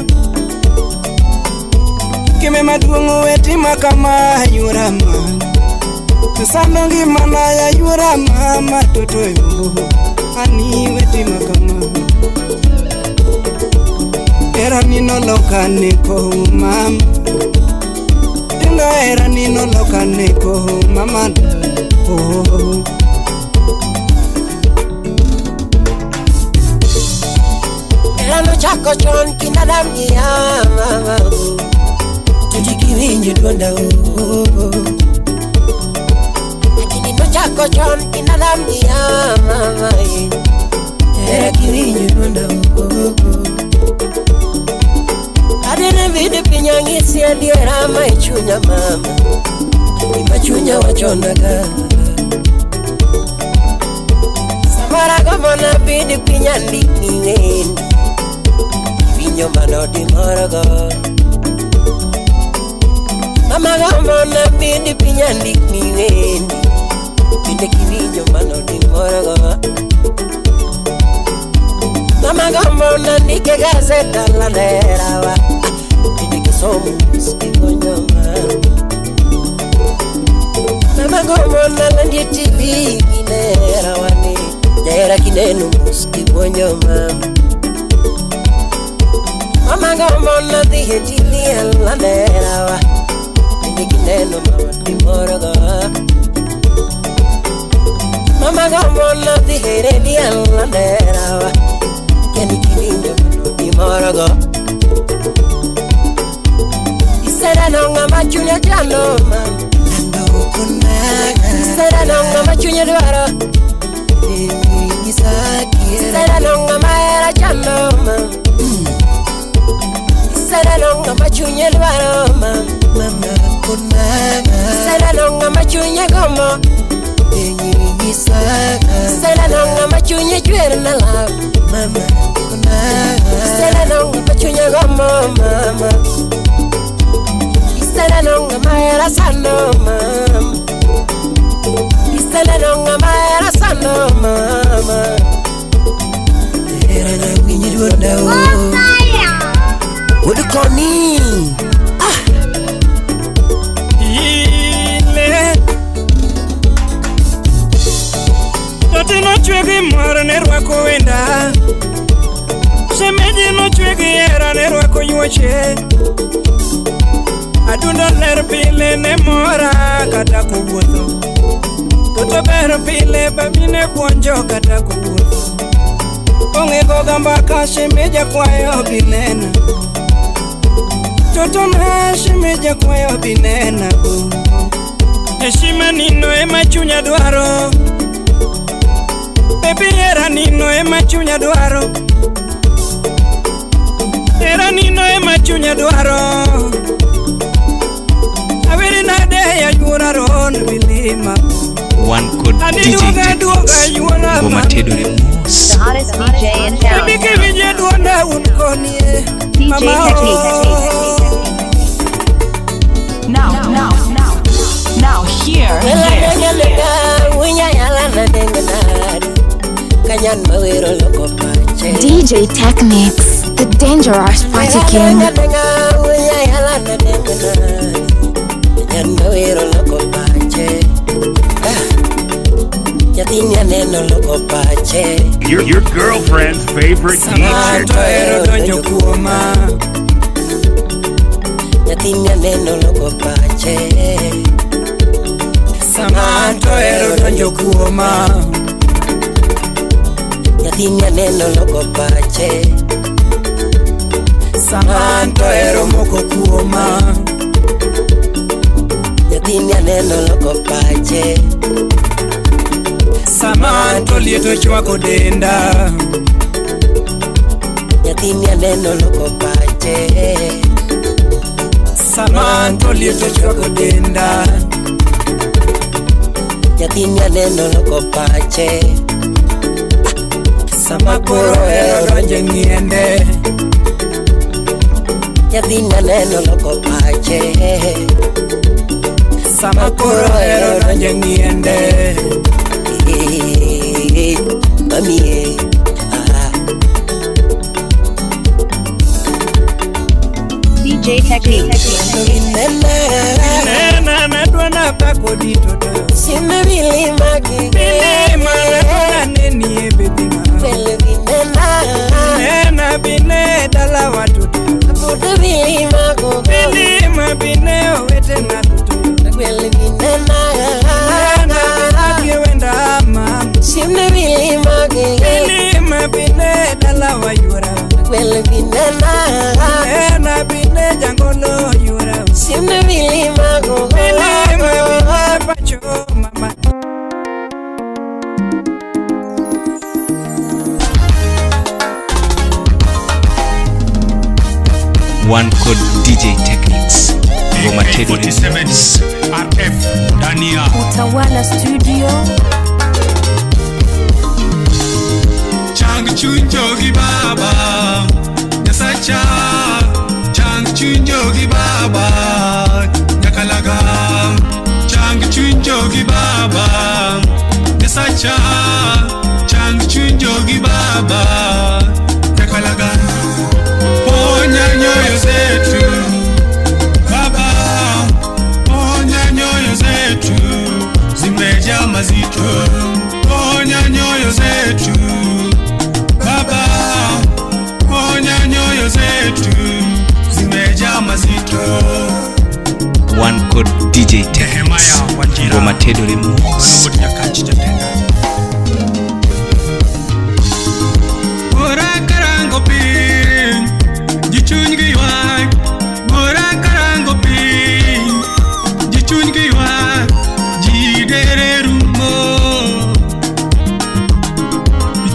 Ngime maduong wetima kama yura mama. Kusando ngimana ya yura mama toto yo. Ani wetima kama. Era nino loka neko mama. Dingo era nino loka neko mama. Erano chako chon kinadam niyama tujikiwinjo duonda lakini no chako chon kinadam niyama era kiwinjo duonda adene vide pinyangisi adiera mai chunya mama ima chunya wachonaga samara gamona vide pinyandi niwendi vinyo manodi maraga mama gamona vide pinyandi niwendi vide kivinyo manodi maraga mama gamona nike gazeta la nerawa somos que coño mama gomona la ndi TV inera wani era kinenu muski coño mama gomona di TV la nera wa ndi kinenu mama moroga mama gomona di radio la nera wa ndi kinenu moroga Sera nonga machunya jano ma ando kunaga Sera nonga machunya duaro Isaki Sera nonga maera jano ma Sera nonga machunya duaro ma mama kunaga Sera nonga machunya gomo Isaki Sera nonga machunya juera na la mama kunaga Sera nonga machunya gomo mama Isela nonga maera sano mama Isela nonga maera sano mama Era na winyi duonda o Udukoni Ile Tote no chwegi mara nerwako wenda Shemeji no chwegi era nerwako nyuoche Adundo ler pile ne mora kata kuwuotho Toto ber pile babine buonjo kata kuwuotho Onge goga mbaka shemeja kwayo binena Toto na shemeja kwayo binena Heshima nino ema chunya duaro Baby era nino ema chunya duaro Era nino ema chunya duaro One code DJ Techniques Ngoma Tedo Remorse The hottest DJ in town. DJ Techniques. Now here. DJ Techniques, the dangerous party king. Your girlfriend's favorite Samanto ero moko kuoma Yatinya neno loko pache Samanto lieto chwako denda Yatinya neno loko pache Samanto lieto chwako denda Yatinya neno loko pache Samakoro ero donje ngiende Yatinya neno loko pache Samakoro ero donje ngiende Mami DJ Techniques. Nena nadwana pako ditoto Sime vilima kike Vilima nadwana neni ebebina Vele vinena Nena bine dala watutu Abudu vilima kuke Vilima bine owete na tutu Vele vinena Nena Dala wa yura Well binena bine jangolo yura Simne vilima go Vilima pacho mama One Code DJ Techniques Ngoma Teddy 47 RF Dania Utawala Studio Chang Chunjogi Baba Nyasacha Chang Chunjogi Baba Nyakalaga Chang Chunjogi Baba Nyasacha Chang Chunjogi Baba Nyakalaga Ponya nyoyo zetu Baba Ponya nyoyo zetu Zimejaa mazito Ponya nyoyo zetu Baba Ponya nyoyo zetu Zimejaa mazito One Code DJ Techniques Ngoma Teddy Remix Ora karango pin Jichuny gi wai Ora karango pin Jichuny gi wai Jidere rumo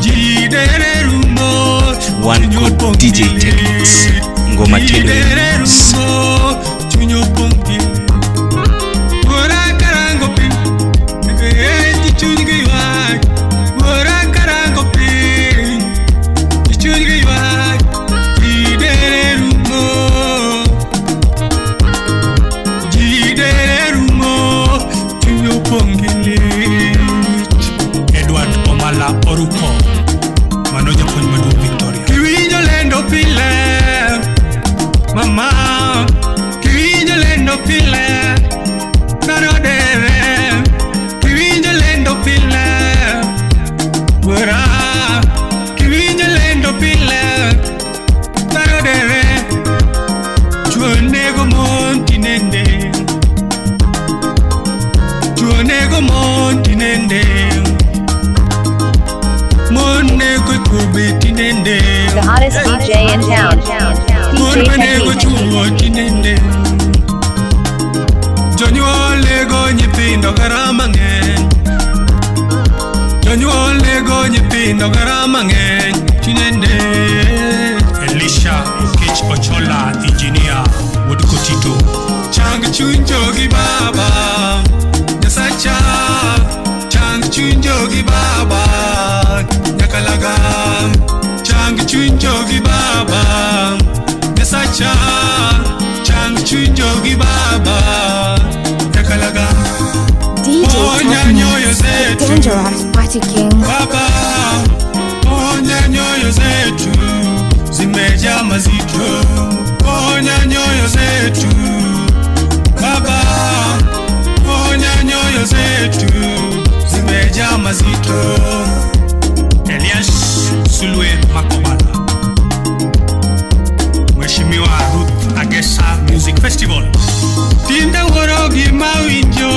Jidere rumo One Code DJ Techniques Ngoma Teddy Remix Chunyo pongi Ora karango pin Jichuny gi wai Ora karango pin Jichuny gi wai Jidere rumo Jidere rumo Chunyo pongi Edward Omala Oruko Manoja Pony Madu Victoria Kiwinjo lendo pile Mama Kiwinjo lendo pile Narodere Kiwinjo lendo pile Wera Kiwinjo lendo pile Narodere Chuonego monti nende Chuonego monti nende Monego kubeti nende The hottest DJ in town. DJ Technique. Jonyuol go nyithindo garama ng'eny Jonyuol go nyithindo garama ng'eny tinende Elisha Kich Ochola Engineer Wood Kotito Chang Chunjogi Baba Nyasacha Chang Chunjogi Baba Nyakalaga Chang Chunjogi Baba Nyasacha Chang Chunjogi Baba Nyakalaga DJ Techniques, the dangerous party king. Baba Ponya nyoyo zetu Zimejaa mazito Ponya nyoyo zetu Baba Ponya nyoyo zetu Zimejaa mazito Elias Sulwe Makobala Mheshimiwa Ruth Agesa Music Festival Tinda worogi mawinjo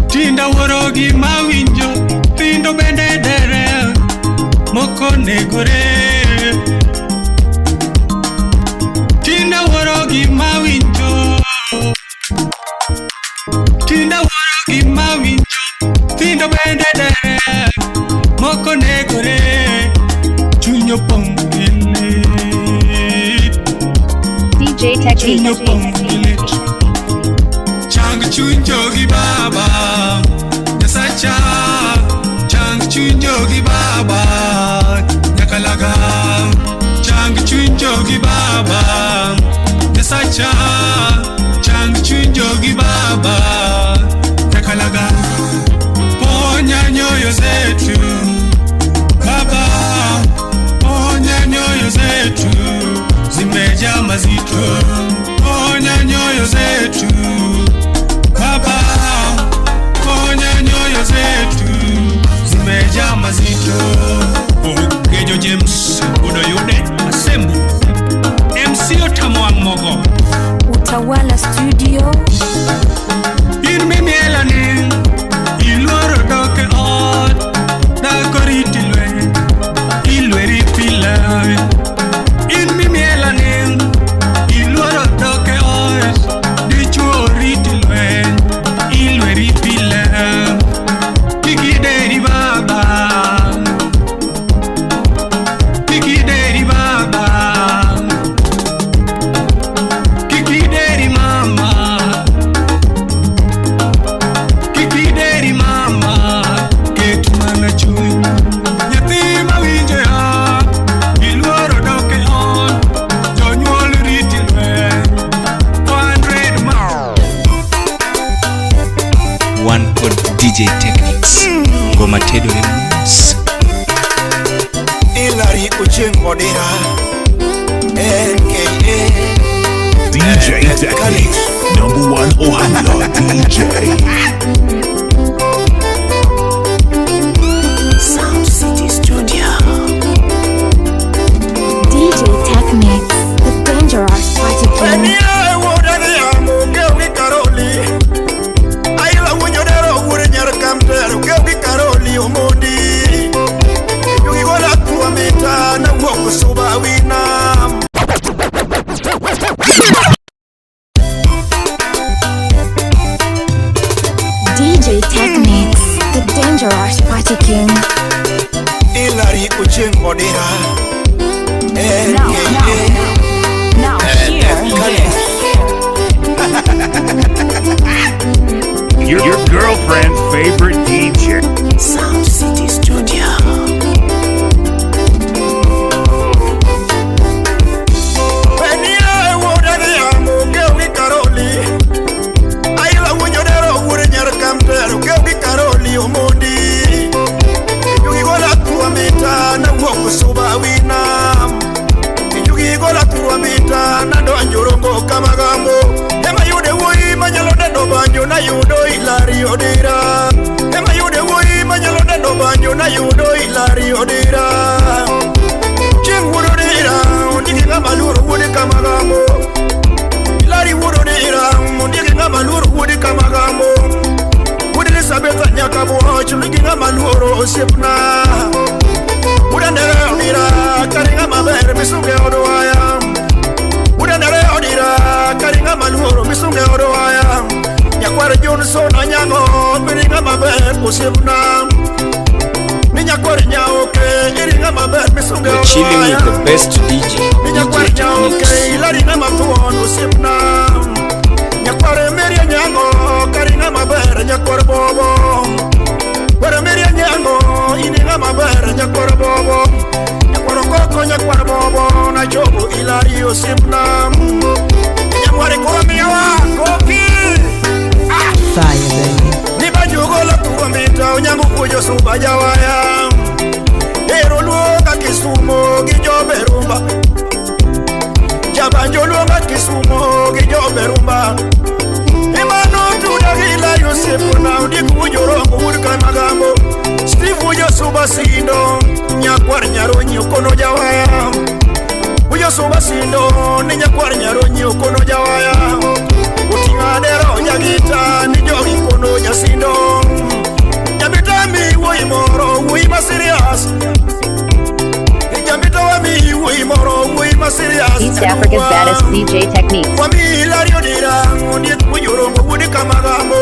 Tinda worogi mawinjo Tindo bende dere Moko negore Tinda worogi mawinjo Tinda worogi mawinjo Tindo bende dere Moko negore Chunyo pongile DJ Technique. Chang Chunjogi Baba Nyasacha Chang Chunjogi Baba Nyakalaga Chang Chunjogi Baba Nyasacha Chang Chunjogi Baba Nyakalaga Ponya nyoyo zetu Baba Ponya nyoyo zetu Zimejaa mazito Ponya nyoyo zetu Baba Ponya nyoyo zetu Zimejaa mazito Gejo James Udoyude Asembu MC Otamoang Mogo Utawala Studio In mimielani Iluoro doke ot Dakoriti lwe DJ Techniques. Ngoma Tedo Remus. Ilari Ucheng Modera NKA DJ Techniques, #1 Ohio DJ. Sound City Studio. DJ Techniques, the dangerous party king. DJ Techniques, the dangerous party king. Ilari Ucheng Modera. Now Your girlfriend's favorite DJ. Sound City Studio. Na yudo ilari odira ema yude woi manyalo dendo banyo na yudo ilari odira cheng wudo dira ndiki ngama luro wude kama gambo ilari wudo dira ndiki ngama luro wude kama gambo wude Elizabeth nyaka boch ndiki ngama luro osepna wude ndere odira kari ngama ber misunge odwaya wude ndere odira kari ngama luro misunge odwaya Nyakwar Johnson anyango biringa maber kusibna Ninyakwar nyaoke iringa maber misunge You're chilling with the best DJ. Ninyakwar nyaoke ilaringa matuon usibna Nyakwar meria nyango karinga maber nyakwar bobo Kwar meria nyango ininga maber nyakwar bobo Nyakwar koko nyakwar bobo na jobo ilari usibna Nyakwar kwa miawa koki Fire, baby. Niba jugola kuwamita unyangu kujo suba jawaya Ero luoga Kisumo gijobe rumba Jabanjo luoga Kisumo gijobe rumba Imano tuda gila Yosefu na udiku ujorongo urika magambo Steve ujo suba sindo Nyakwar nyaronyi ukono jawaya Ujo suba sindo ni nyakwar nyaronyi ukono jawaya Utingadero nyagita ni jogi kono nyasindo Nyabitami woi moro woi masirias Nyabitami woi moro woi masirias East Africa's baddest DJ Techniques. Wami lario dira Ndiet kujurongo wudi kamagambo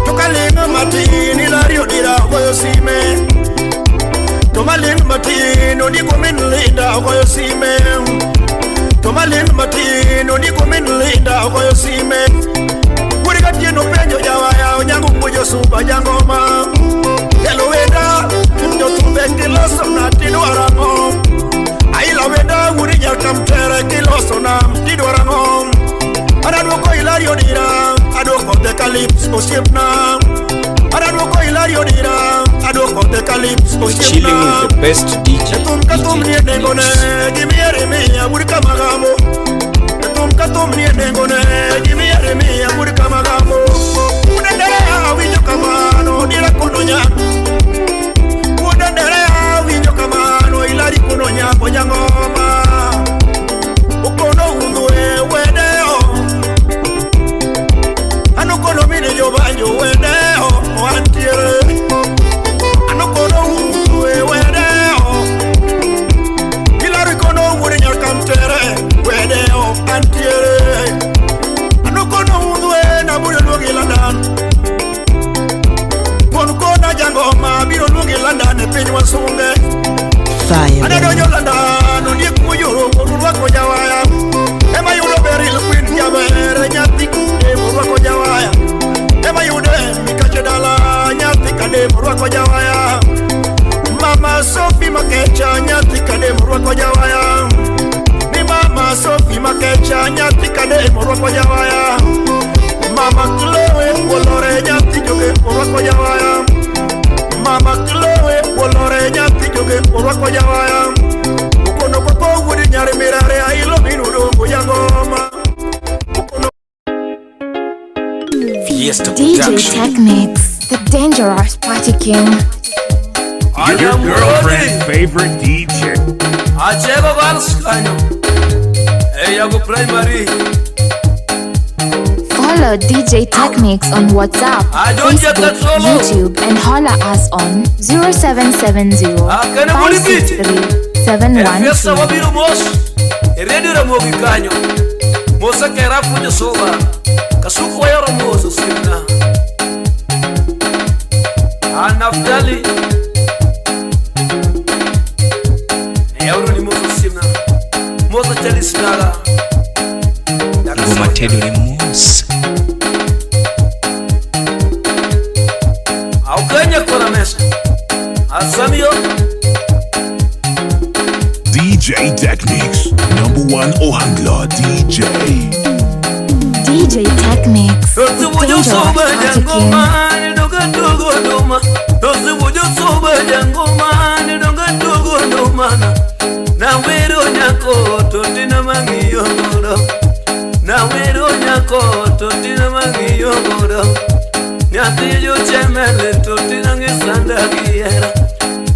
Tokalinga matini lario dira Koyo sime Tomalinga matini Ndiko minlinda Koyo sime Tomalin matino ndiko minlinda okoyo sime Wuri gatieno penjo jawaya onyangu kujo suba jangoma Yelo weda ndo tumbe kiloso na tidwarango Aila weda wuri nyaka mtere kiloso na tidwarango Adadwoko ilario dira adwoko the calypse osiepna Adadwoko ilario dira adwoko the calypse osiepna Chilling with the best DJ. Katum ni dengone gimiere miya wuri kama gambo Katum ni dengone gimiere miya wuri kama gambo Udendere awinyo kamano dira kono nyako Udendere awinyo kamano ilari kono nyako nyangoma Ukono undue wedeo Ano kono mine jobanyo wedeo Wantiere Ano kono undue wedeo Ilari kono wuri nyakamtere wedeo antiere Ano kono undue na bure luogi landan Kono kona jangoma biro luogi landan piny wasunge Fire, Ana baby. donyo landan Ondiek mujuro kono wako jawaya Ema yudo beril queen jabere nyati Emo wako jawaya Ema yudo mikache dala nyati kademo wako jawaya Mama Sophie Makecha nyati kademo wako jawaya Ni Mama Sophie Makecha nyati kademo wako jawaya Mama Chloe Wolore nyati joge wako jawaya Ronge Orwako Jawaya Ukono Kopo Wudi Nyare Mirare Ailo Minudo Yangoma DJ Technics, the dangerous party king. Your girlfriend's favorite DJ. Achego Valskanyo. Hey, I go primary. Follow DJ Technics on WhatsApp, Facebook, YouTube, and holla us on 0770 563 713. Kasuko ya Romoso Sina Anaftali Euro ni Moso Sina Moso Chalisnaga Ngoma Tedo ni Mosa Aukanya kwa mesa Asamio DJ Technics, #1 Ohangla DJ. DJ Technics, the dangerous party king.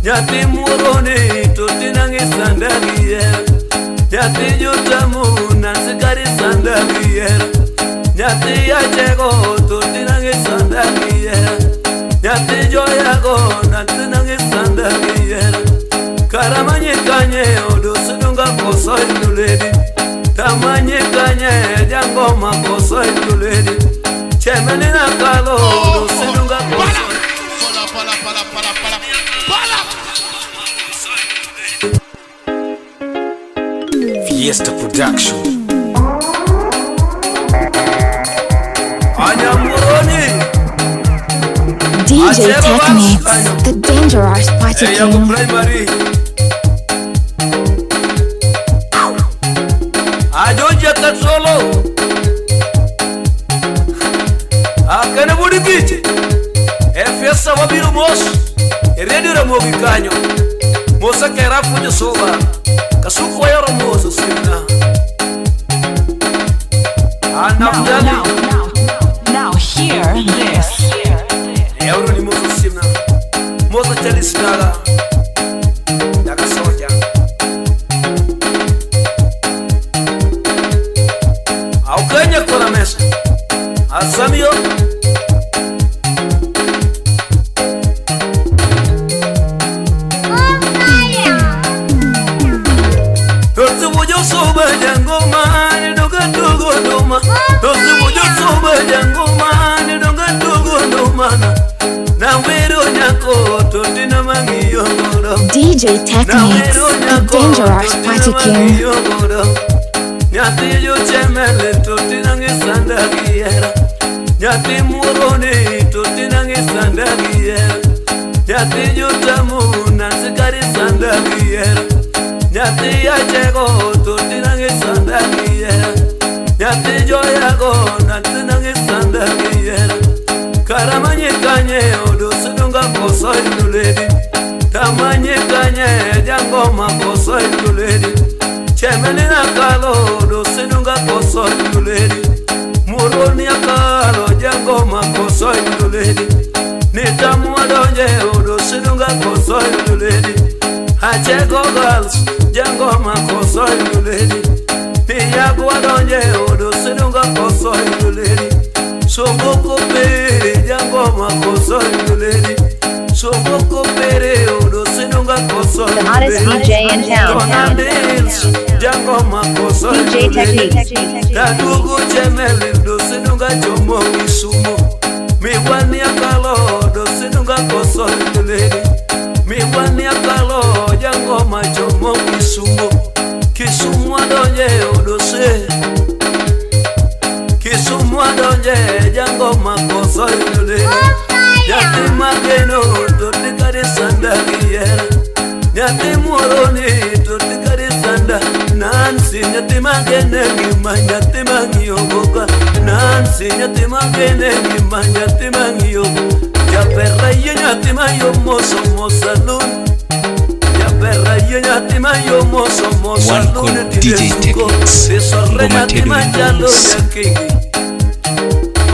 Nyati muroni totina ngisanda giera Nyati jotamu nansikari sanda giera Nyati yachego totina ngisanda giera Nyati joyago natina ngisanda giera Karamanye kanye odo sedunga koso induledi Tamanye kanye jangoma koso induledi Chemeni nakalo odo sedunga koso Fiesta Production. DJ Technics, the dangerous party king. Ajoja Katsolo. Akana Budikichi. Fiesta Wabiru Mos. Radio Ramogi Kanyo. Mosa Kerafu Josoba. Kasuko ya Romoso Sina Now hear this. Euro ni Moso Sina Mosa Chalisnaga Yaka Soja Aukanya kwa mesa Asamio Soba jangoma ni doga dogo doma Dosi mojo soba jangoma ni doga dogo doma Na wero nyako totina mangi yongoro DJ Technics, the dangerous party king. Nyati yo chemele totina ngisanda giera Nyati muroni totina ngisanda giera Nyati yo tamu nansikari sanda giera Nyati yachego totina ngisanda giera Nyati joyago natina ngisanda giera Karamanye kanye odo sedunga koso induledi Tamanye kanye jangoma koso induledi Chemeni nakalo odo sedunga koso induledi Muroni akalo jangoma koso induledi Nitamu adonje odo sedunga koso induledi Achego girls jangoma koso induledi Niyagu adonje odo sedunga koso induledi Songoko pere jangoma koso induledi Songoko pere odo sedunga koso The hottest DJ in town. Jangoma koso DJ Techniques. Dadugu chemele odo sedunga jomo isumo Miwani akalo odo sedunga koso induledi Miwani akalo jangoma jomo isumo Kisumu adonje odose Kisumu adonje jangoma koso induledi Nyati mageno totikari sanda giera Nyati moroni totikari sanda Nansi nyati magene gima nyati mangiyogoka Nansi nyati magene gima nyati mangiyogoka Ya perra ye nyati mayo moso mosalun Ya Jaberra nyathi mayo moso moso One DJ Technics Ngoma Tedo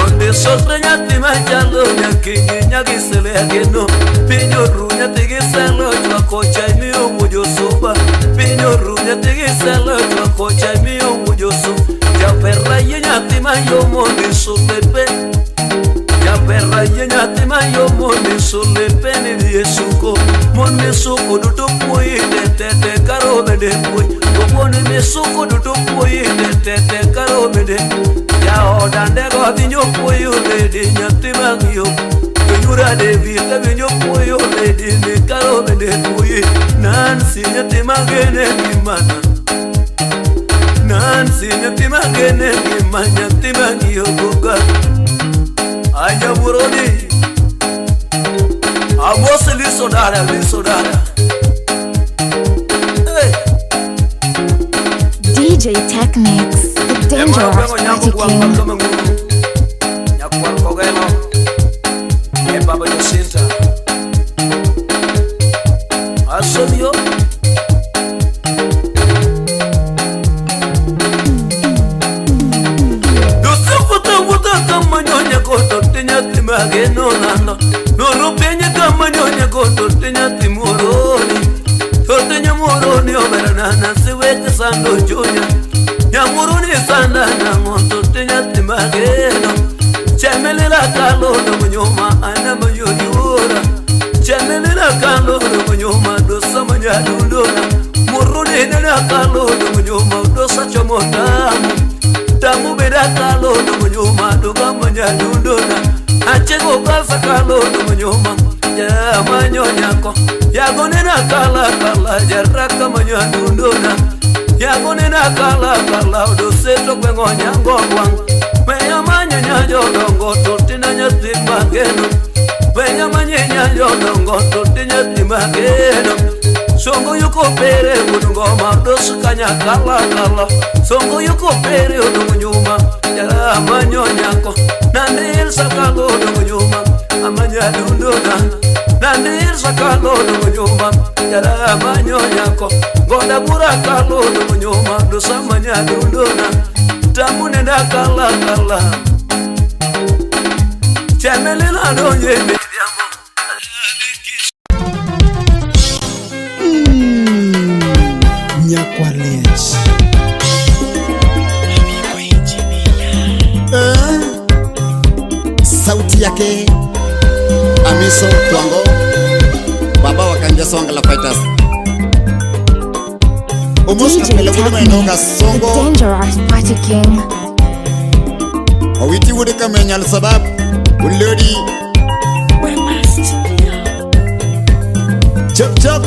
Onde sorre nyathi machalo nyakingi nyagisele ageno Pinyo ru nyathi giselo chwa kocha imiyo mujo suba Pinyo ru nyathi giselo chwa kocha imiyo mujo suba Jaberra nyathi mayo mondi sulepe Jaberra nyathi mayo mondi sulepe ni Yesuko Mondi suko duto puyi tete karo bede puyi Mondi mesuko duto puyi tete karo bede Ya odande go vinyo puyo lady nyathi magyo Yura de vita vinyo puyo lady ni karo bede puyi Nancy nyathi magene kimana Nancy nyathi magene kimana nyathi magyo goga Aya buroni Amose lisodara Hey DJ Technics, the dangerous party king. Nyakwar kogelo Baba Jacinta Asomio Wuta kamanyonya koto tinya timageno nando Noro penye kamanyonya koto tinya timuroni Tote nyamuroni oberanana siweke sando junya Nyamuroni sanda nangoto tinya timageno Chemelila kalono mnyoma ana mayoyura Chemelila kalono mnyoma dosa manyadundona Muruni nena kalono mnyoma dosa chomotamu Tamu beda kalono mnyoma doga manyadundona Achego kasa kalono mnyoma Ya manyonyako Yago nena kala jaraka manyadundona Yago nena kala Odoseto kwengo nyango kwangu Meya manyenya jodongo totina nyathi mageno Meya manyenya jodongo totina nyathi mageno Songo yuko pere unungoma dosu kanya kala Songo yuko pere ununguma Yara manyonyako Nandir sakalo ununguma Amanya dunduna Nandir sakalo ununguma Yara manyonyako Goda bura kalo ununguma Dosa manya dunduna Tamu nenda kala Chemelila donye mediamo Nyakwalech sauti yake Amiso Twango Baba wa Kanja Songa la Fighters DJ Technics, the dangerous party king. Awiti wude kamenyal sabab Unlodi Chop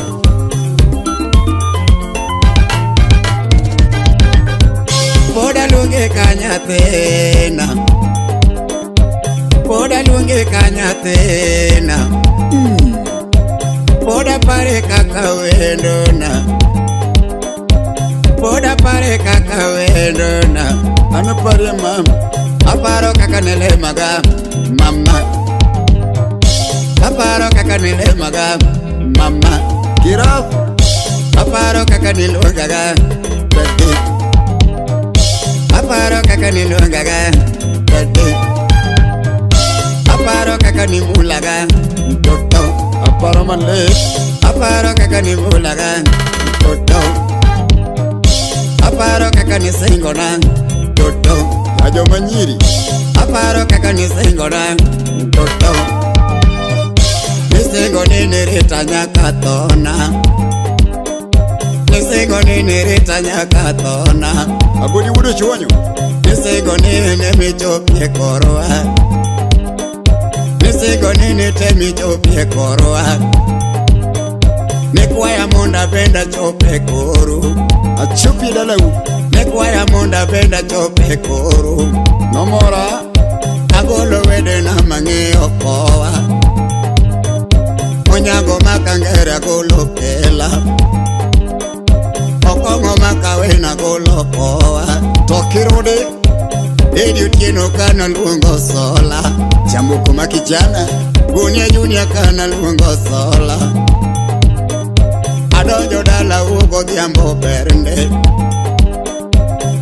Poda lunge kanyatena Poda lunge kanyatena Poda pare kakawendona Poda pare kakawendona Ame pare mama Aparo kakanele maga mama Aparo kakanele maga mama Kiraf Aparo kakanele gaga Bete Aparo kakanele gaga Bete Aparo kakanimulaga Toto Aparo manle Aparo kakanimulaga Toto Aparo kakanisingona Toto Ajo manyiri Aparo kakanisingona Toto Nisingo ninirita nyakatona Nisingo ninirita nyakatona Abudi wudu chuonyo Nisingo nine michopie koroa Nisingo nine te michopie koroa Nekwaya monda benda chope koru Achupi dalau Nekwaya monda benda chope koru Nomora Agolo wede na mange okowa Onyago makangere agolo kela Okongo makawe na golo kowa Tokirode Edi utieno kana luongo sola Chambuko makijana Gunia junia kana luongo sola Adonjo dala ugo dhiambo bernde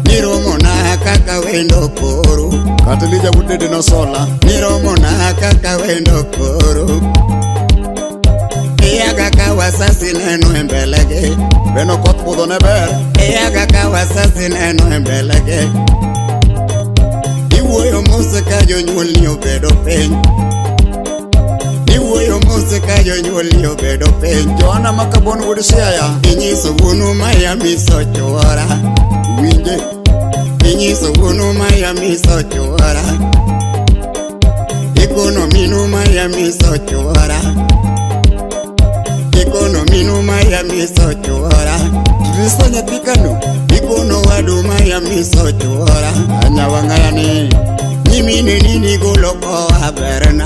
Niromo na kaka wendo koro Katilija wudede no sola Niromo na kaka wendo koro Iya kaka wasasi neno embelege Beno kot budho neber Iya kaka wasasi neno embelege Iwoyo mose ka jonyuol ni obedo piny Iwoyo mose ka jonyuol ni obedo piny Joana makabon wud siaya Inyiso wunu maya miso chwara Winje Inyiso wunu maya miso chwara Ikono minu maya miso chwara Ikono minu maya miso chwara Kristo nyathikano Ikono wadu maya miso chwara Anya wangaya ni Nyimine nini golo kowa berna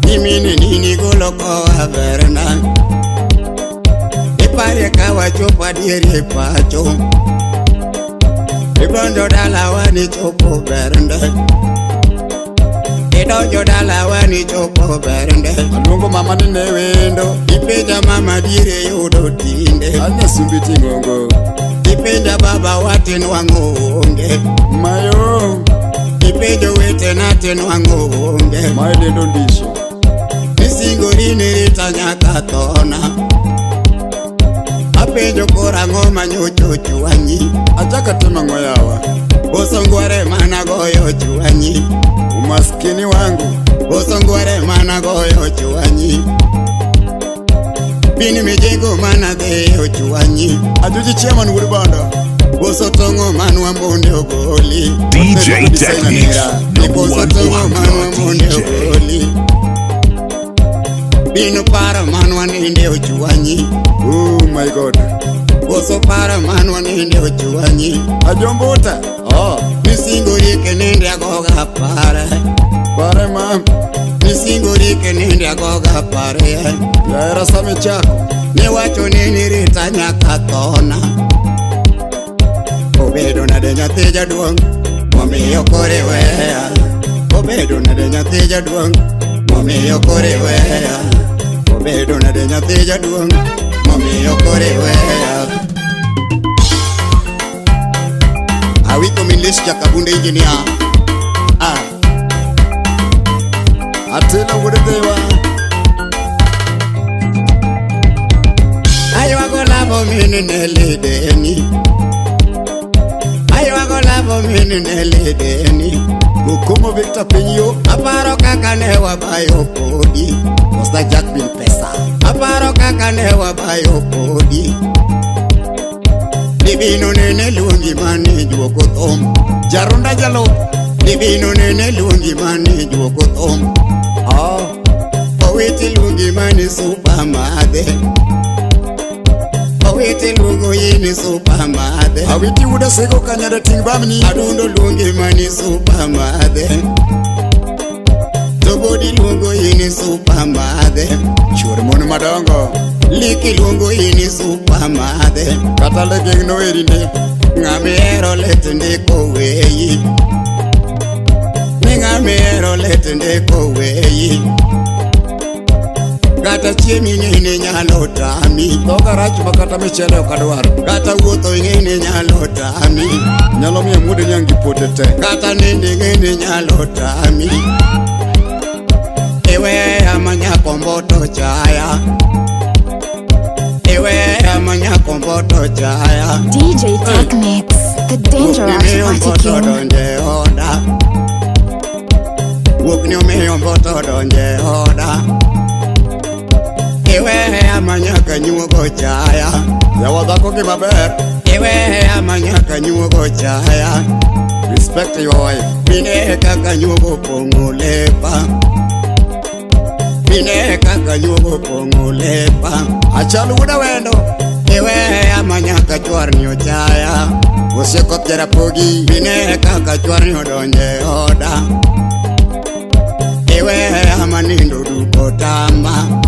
Nyimine nini golo kowa berna Ipare kawa chopa dieri pacho Ibondo dala wani chopo bernde Idonjo dala wani chopo bernde Alungo mama nine wendo Ipeja mama dire yudo tinde Anya sumbiti ngongo Ipeja baba watin wangonge Mayo Ipejo wete natin wangonge Maile ndondisho Nisingori ritanya katona Apejo kora ngoma nyocho chuanyi Achaka tema ngoyawa Bosongware mana goyo chuanyi Umaskini wangu Bosongware mana goyo chuanyi Bini mijengo mana deyo chuanyi Ajuji chairman Wuribanda Bosotongo manu ambonde ogoli DJ Techniques, Bosotongo manu ambonde ogoli Binu para manu aninde ochuanyi Oh my God Boso para manu aninde ochuanyi Ajombota Nisingori kenende agoga pare Pare mam Nisingori kenende agoga pare Yaera same chako Niwacho nini ritanya katona Obedo na de nyathi jaduong Momiyo kore weya Obedo na de nyathi jaduong Momiyo kore weya Obedo na de nyathi jaduong Momiyo kore weya Awiko minlis jakabunde engineer Atena wudedewa Aywago labo minine ledeni Aywago labo minine ledeni Gukumo Victor Pinyo Aparo kaka newa bayo podi Mosta Jack bin pesa Aparo kaka newa bayo podi Libino nene luongi mane juoko thom Jarunda jalo Libino nene luongi mane juoko thom Owiti luongi mane super madhe Owiti luongo yini super madhe Awiti wuda sego kanyada ting bamni Adundo luongi mane super madhe Tobodi luongo yini super madhe Churi mono madongo Liki luongo yini super madhe Kata legeng no erinde Ngami ero letende koweyi Ngami ero letende koweyi Kata chiemi ngene nyalo tami Toga rach makata michele okadwaro Kata wuotho ngene nyalo tami Nyalo miya mude nyangi potete Kata nende ngene nyalo tami Ewe amanya komboto chaya Ewe amanya komboto chaya DJ Techniques, the dangerous party king. Wukni umiyo mboto donje oda Ewe amanya kanyuogo chaya Yawa dhako ki maber Ewe amanya kanyuogo chaya Respect your wife Mine kaka nyuogo pongo lepa Mine kaka nyuogo pongo lepa Achalu wuda wendo Ewe amanya kachwar nyo chaya Osiekot jarapogi Mine kaka chwar nyo donje oda Ewe amanindo duko tama